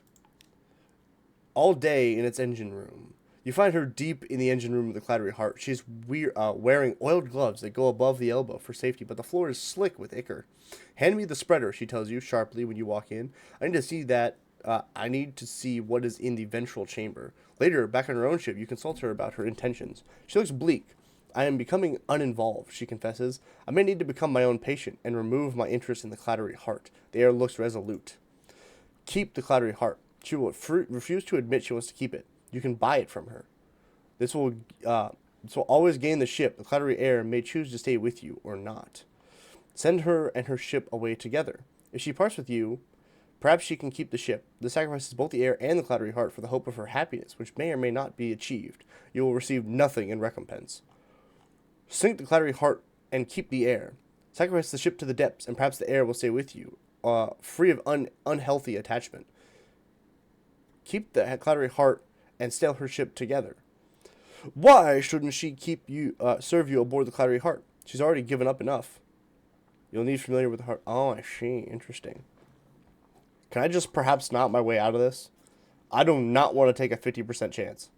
All day in its engine room. You find her deep in the engine room of the Clattery heart. She's wearing oiled gloves that go above the elbow for safety, but the floor is slick with ichor. Hand me the spreader, she tells you sharply when you walk in. I need to see what is in the ventral chamber. Later, back on her own ship, you consult her about her intentions. She looks bleak. I am becoming uninvolved, she confesses. I may need to become my own patient and remove my interest in the Clattery heart. The heir looks resolute. Keep the Clattery heart. She will refuse to admit she wants to keep it. You can buy it from her. This will always gain the ship. The Clattery heir may choose to stay with you or not. Send her and her ship away together. If she parts with you, perhaps she can keep the ship. This sacrifices both the heir and the Clattery heart for the hope of her happiness, which may or may not be achieved. You will receive nothing in recompense. Sink the Clattery heart and keep the heir. Sacrifice the ship to the depths, and perhaps the heir will stay with you, free of unhealthy attachment. Keep the Clattery heart and sail her ship together. Why shouldn't she serve you aboard the Clattery heart? She's already given up enough. You'll need familiar with the heart. Oh, I see. Interesting. Can I just perhaps not my way out of this? I do not want to take a 50% chance.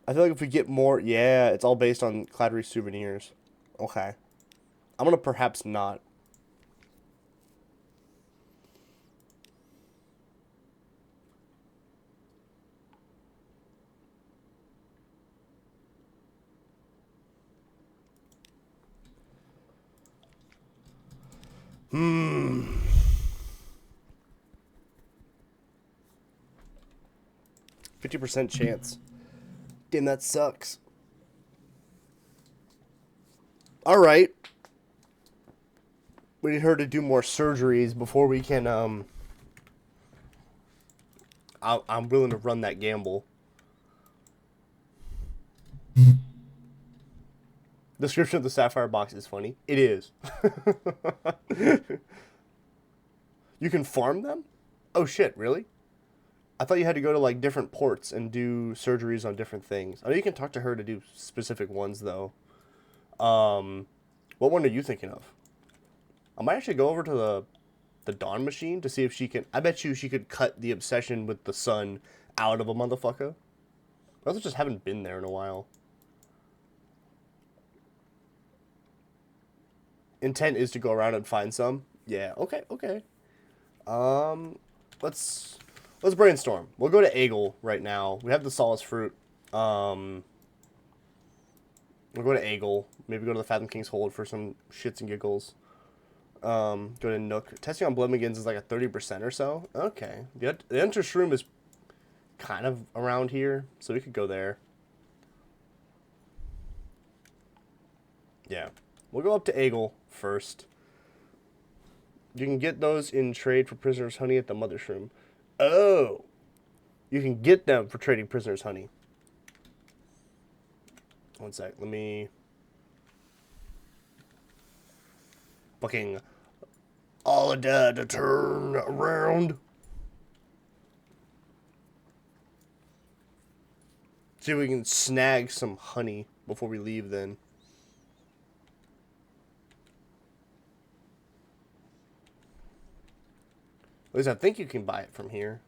I feel like if we get more... Yeah, it's all based on Clattery souvenirs. Okay. I'm going to perhaps not. Hmm. 50% chance. Damn, that sucks. Alright. We need her to do more surgeries before we can, I'm willing to run that gamble. Description of the sapphire box is funny. It is. You can farm them? Oh shit, really? I thought you had to go to like different ports and do surgeries on different things. I know you can talk to her to do specific ones though. What one are you thinking of? I might actually go over to the Dawn machine to see if she can... I bet you she could cut the obsession with the sun out of a motherfucker. I also just haven't been there in a while. Intent is to go around and find some. Yeah, okay. Let's brainstorm. We'll go to Egel right now. We have the Solace Fruit. We'll go to Egel. Maybe go to the Fathom King's Hold for some shits and giggles. Go to Nook. Testing on Blemigans is like a 30% or so. Okay. The Enter Shroom is kind of around here, so we could go there. Yeah. We'll go up to Egel first. You can get those in trade for Prisoner's Honey at the Mother Shroom. Oh! You can get them for trading Prisoner's Honey. One sec. Let me... Fucking... all dead to turn around. See if we can snag some honey before we leave then. At least I think you can buy it from here.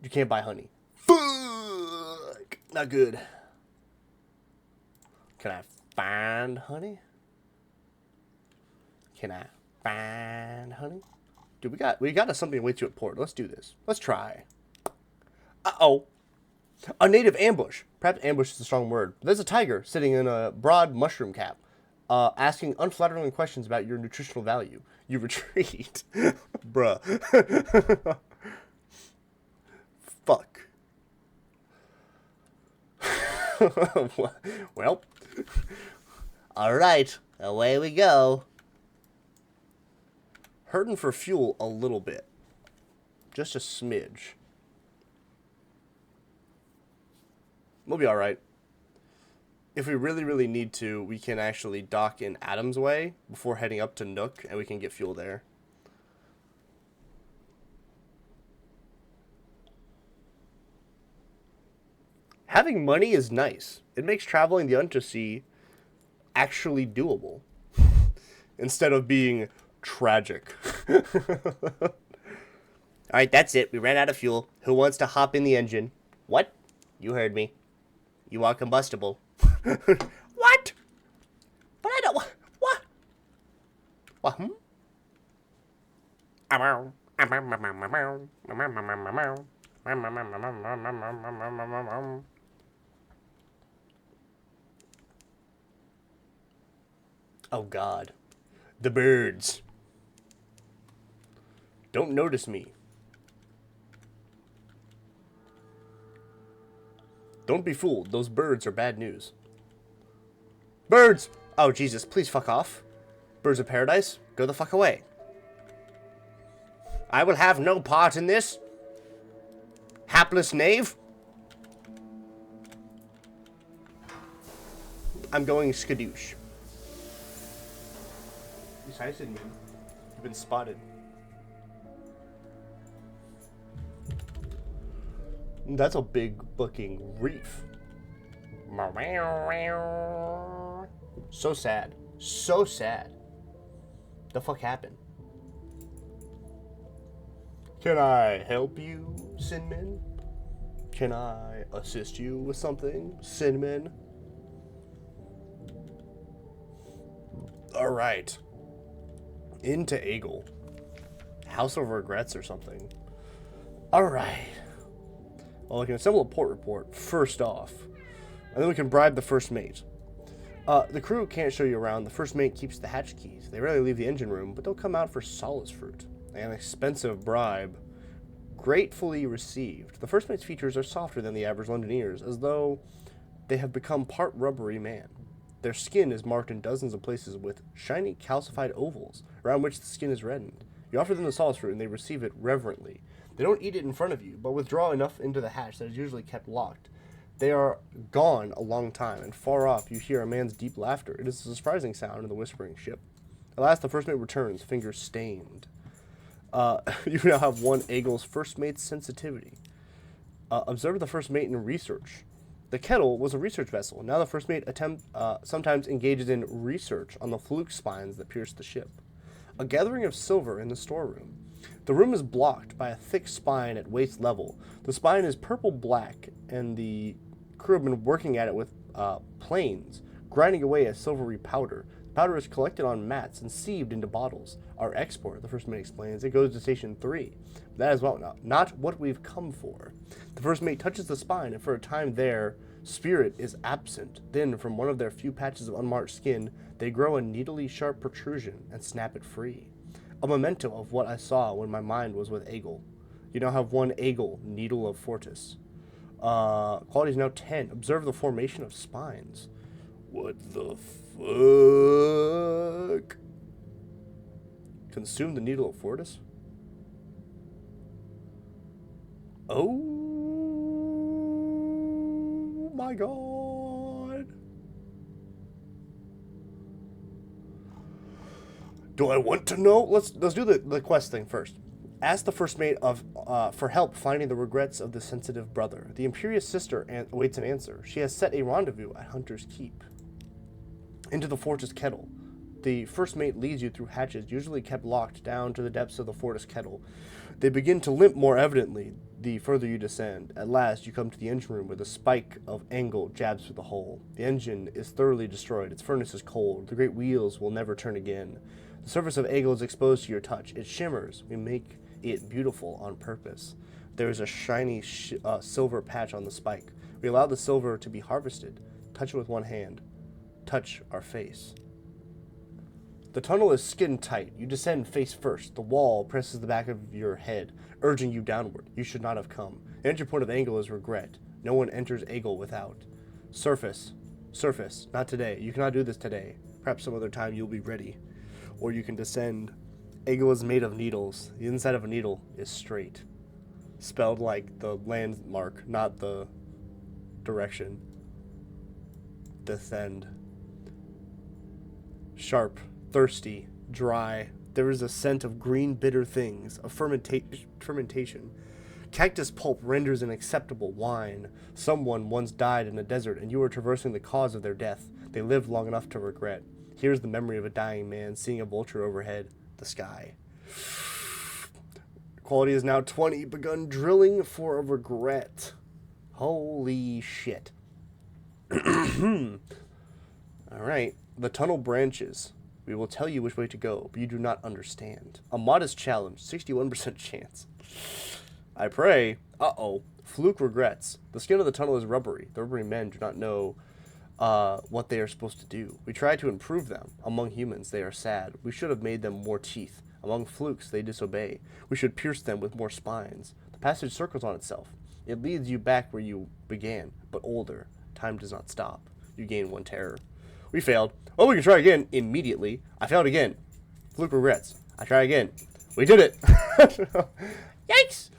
You can't buy honey. Fuck! Not good. Can I find honey? Can I find honey? Dude, we got something to wait to at port. Let's do this. Let's try. Uh-oh. A native ambush. Perhaps ambush is a strong word. There's a tiger sitting in a broad mushroom cap, asking unflattering questions about your nutritional value. You retreat. Bruh. Fuck. Well, all right, away we go. Hurting for fuel a little bit. Just a smidge. We'll be all right. If we really, really need to, we can actually dock in Adam's Way before heading up to Nook, and we can get fuel there. Having money is nice. It makes traveling the undersea actually doable instead of being tragic. All right, that's it. We ran out of fuel. Who wants to hop in the engine? What? You heard me. You are combustible. What? But I don't. What? What? Hmm? Oh, God. The birds. Don't notice me. Don't be fooled. Those birds are bad news. Birds! Oh, Jesus. Please fuck off. Birds of paradise, go the fuck away. I will have no part in this. Hapless knave. I'm going skadoosh. Besides, you've been spotted. That's a big fucking reef. So sad. So sad. The fuck happened? Can I help you, Cinnamon? Can I assist you with something, Cinnamon? Alright. Into Agle. House of Regrets or something. Alright. Well, we can assemble a port report, first off. And then we can bribe the first mate. The crew can't show you around. The first mate keeps the hatch keys. They rarely leave the engine room, but they'll come out for solace fruit. An expensive bribe. Gratefully received. The first mate's features are softer than the average Londonier's, as though they have become part rubbery man. Their skin is marked in dozens of places with shiny calcified ovals, around which the skin is reddened. You offer them the solace fruit, and they receive it reverently. They don't eat it in front of you, but withdraw enough into the hatch that is usually kept locked. They are gone a long time, and far off you hear a man's deep laughter. It is a surprising sound in the whispering ship. At last, the first mate returns, fingers stained. You now have one Agle's first mate's sensitivity. Observe the first mate in research. The kettle was a research vessel. Now the first mate sometimes engages in research on the fluke spines that pierce the ship. A gathering of silver in the storeroom. The room is blocked by a thick spine at waist level. The spine is purple-black, and the crew have been working at it with planes, grinding away a silvery powder. The powder is collected on mats and sieved into bottles. Our export, the first mate explains, it goes to Station 3. That is not what we've come for. The first mate touches the spine, and for a time their spirit is absent. Then, from one of their few patches of unmarked skin, they grow a needly sharp protrusion and snap it free. A memento of what I saw when my mind was with Agle. You now have one Agle, Needle of Fortis. Quality is now 10. Observe the formation of spines. What the fuck? Consume the Needle of Fortis? Oh my god. Do I want to know? Let's do the quest thing first. Ask the first mate for help finding the regrets of the sensitive brother. The imperious sister awaits an answer. She has set a rendezvous at Hunter's Keep. Into the Fortis kettle. The first mate leads you through hatches usually kept locked down to the depths of the Fortis kettle. They begin to limp more evidently the further you descend. At last, you come to the engine room where the spike of angle jabs through the hull. The engine is thoroughly destroyed. Its furnace is cold. The great wheels will never turn again. The surface of Agle is exposed to your touch. It shimmers. We make it beautiful on purpose. There is a shiny silver patch on the spike. We allow the silver to be harvested. Touch it with one hand. Touch our face. The tunnel is skin tight. You descend face first. The wall presses the back of your head, urging you downward. You should not have come. The entry point of Angle is regret. No one enters Angle without. Surface. Surface. Not today. You cannot do this today. Perhaps some other time you'll be ready. Or you can descend. Angle is made of needles. The inside of a needle is straight. Spelled like the landmark, not the direction. Descend. Sharp. Thirsty, dry. There is a scent of green, bitter things, of fermentation. Cactus pulp renders an acceptable wine. Someone once died in a desert, and you are traversing the cause of their death. They lived long enough to regret. Here's the memory of a dying man seeing a vulture overhead, the sky. Quality is now 20. Begun drilling for a regret. Holy shit. Alright. The tunnel branches. We will tell you which way to go, but you do not understand. A modest challenge, 61% chance. I pray. Uh-oh. Fluke regrets. The skin of the tunnel is rubbery. The rubbery men do not know what they are supposed to do. We try to improve them. Among humans, they are sad. We should have made them more teeth. Among flukes, they disobey. We should pierce them with more spines. The passage circles on itself. It leads you back where you began, but older. Time does not stop. You gain one terror. We failed. Oh, we can try again immediately. I failed again. Fluke regrets. I try again. We did it. Yikes!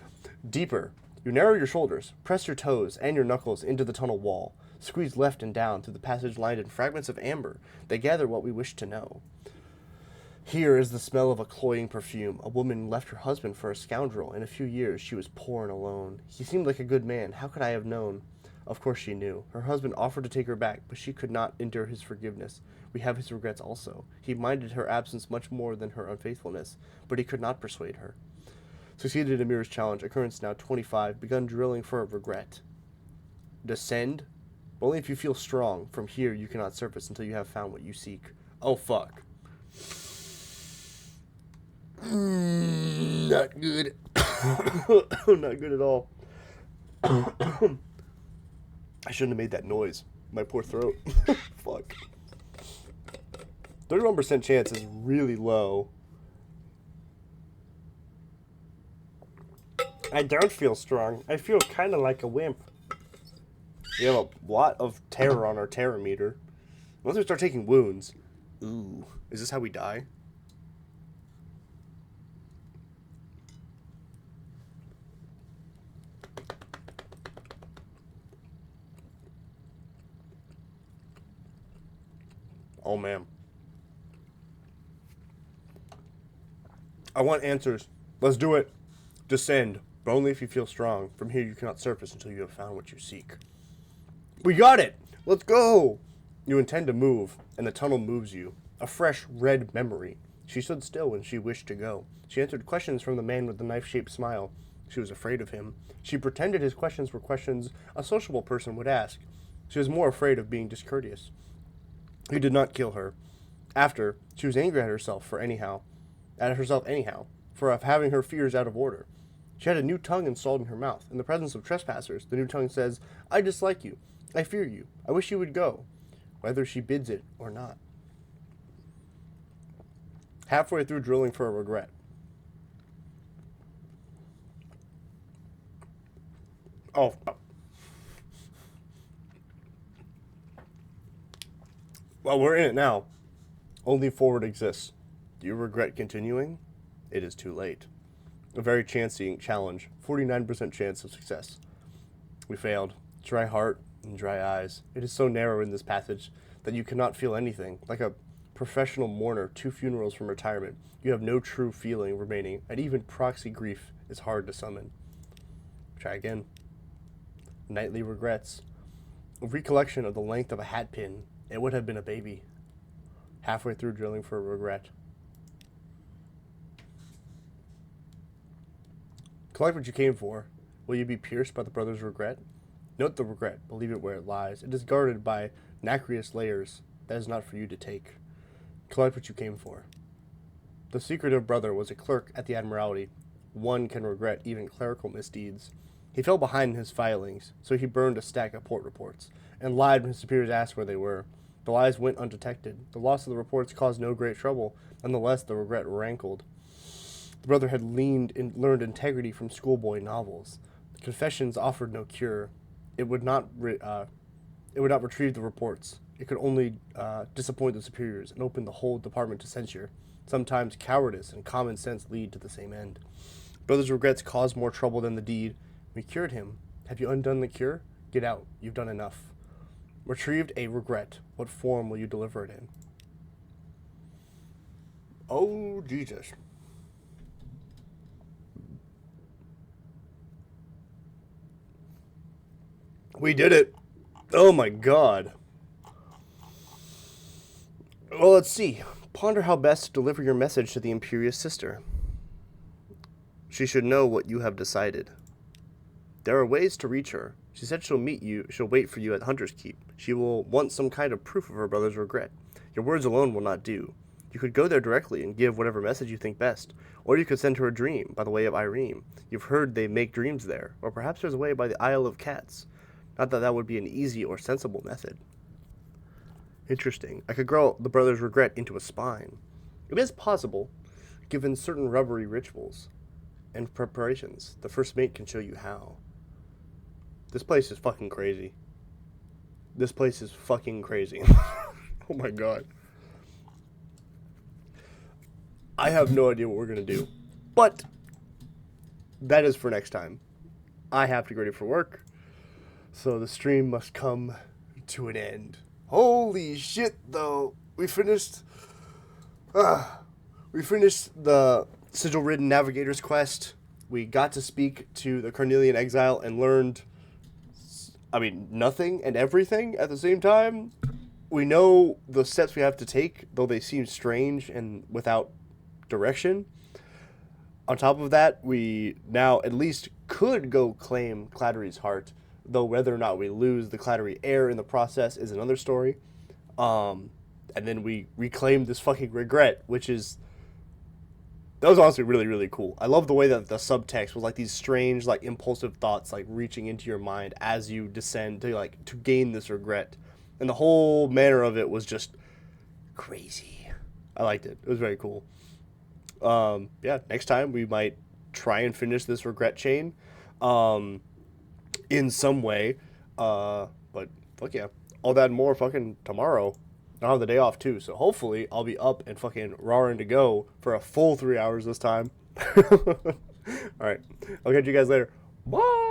Deeper. You narrow your shoulders, press your toes and your knuckles into the tunnel wall. Squeeze left and down through the passage lined in fragments of amber. They gather what we wish to know. Here is the smell of a cloying perfume. A woman left her husband for a scoundrel. In a few years, she was poor and alone. He seemed like a good man. How could I have known? Of course she knew. Her husband offered to take her back, but she could not endure his forgiveness. We have his regrets also. He minded her absence much more than her unfaithfulness, but he could not persuade her. Succeeded in Amir's challenge. Occurrence now 25. Begun drilling for a regret. Descend. Only if you feel strong. From here, you cannot surface until you have found what you seek. Oh, fuck. Not good. Not good at all. I shouldn't have made that noise. My poor throat. Fuck. 31% chance is really low. I don't feel strong. I feel kind of like a wimp. We have a lot of terror on our terror meter. Once we start taking wounds. Ooh. Is this how we die? Oh, man. I want answers. Let's do it. Descend, but only if you feel strong. From here, you cannot surface until you have found what you seek. We got it! Let's go! You intend to move, and the tunnel moves you. A fresh, red memory. She stood still when she wished to go. She answered questions from the man with the knife-shaped smile. She was afraid of him. She pretended his questions were questions a sociable person would ask. She was more afraid of being discourteous. He did not kill her. After, she was angry at herself anyhow, for having her fears out of order. She had a new tongue installed in her mouth. In the presence of trespassers, the new tongue says, I dislike you. I fear you. I wish you would go, whether she bids it or not. Halfway through drilling for a regret. Oh. Well, we're in it now. Only forward exists. Do you regret continuing? It is too late. A very chancy challenge. 49% chance of success. We failed. Dry heart and dry eyes. It is so narrow in this passage that you cannot feel anything. Like a professional mourner 2 funerals from retirement, you have no true feeling remaining, and even proxy grief is hard to summon. Try again. Nightly regrets. A recollection of the length of a hat pin. It would have been a baby. Halfway through drilling for a regret. Collect what you came for. Will you be pierced by the brother's regret? Note the regret, but leave it where it lies. It is guarded by nacreous layers. That is not for you to take. Collect what you came for. The secretive brother was a clerk at the Admiralty. one can regret even clerical misdeeds. He fell behind in his filings, so he burned a stack of port reports, and lied when his superiors asked where they were. The lies went undetected. The loss of the reports caused no great trouble. Nonetheless, the regret rankled. The brother had learned integrity from schoolboy novels. The confessions offered no cure. It would not retrieve the reports. It could only disappoint the superiors and open the whole department to censure. Sometimes cowardice and common sense lead to the same end. Brother's regrets caused more trouble than the deed. We cured him. Have you undone the cure? Get out. You've done enough. Retrieved a regret. What form will you deliver it in? Oh, Jesus. We did it. Oh, my God. Well, let's see. Ponder how best to deliver your message to the imperious sister. She should know what you have decided. There are ways to reach her. She said she'll wait for you at Hunter's Keep. She will want some kind of proof of her brother's regret. Your words alone will not do. You could go there directly and give whatever message you think best. Or you could send her a dream by the way of Irene. You've heard they make dreams there. Or perhaps there's a way by the Isle of Cats. Not that that would be an easy or sensible method. Interesting. I could grow the brother's regret into a spine. It is possible, given certain rubbery rituals and preparations. The first mate can show you how. This place is fucking crazy. This place is fucking crazy. Oh my God. I have no idea what we're going to do. But that is for next time. I have to get ready for work. So the stream must come to an end. Holy shit, though. We finished the Sigil-ridden Navigator's quest. We got to speak to the Carnelian Exile and learned, nothing and everything at the same time. We know the steps we have to take, though they seem strange and without direction. On top of that, we now at least could go claim Clattery's heart, though whether or not we lose the Clattery heir in the process is another story. And then we reclaim this fucking regret, that was honestly really, really cool. I love the way that the subtext was like these strange, like impulsive thoughts, like reaching into your mind as you descend to gain this regret. And the whole manner of it was just crazy. I liked it. It was very cool. Next time we might try and finish this regret chain in some way. But fuck yeah. All that and more fucking tomorrow. I'll have the day off too, so hopefully I'll be up and fucking raring to go for a full 3 hours this time. Alright, I'll catch you guys later. Bye!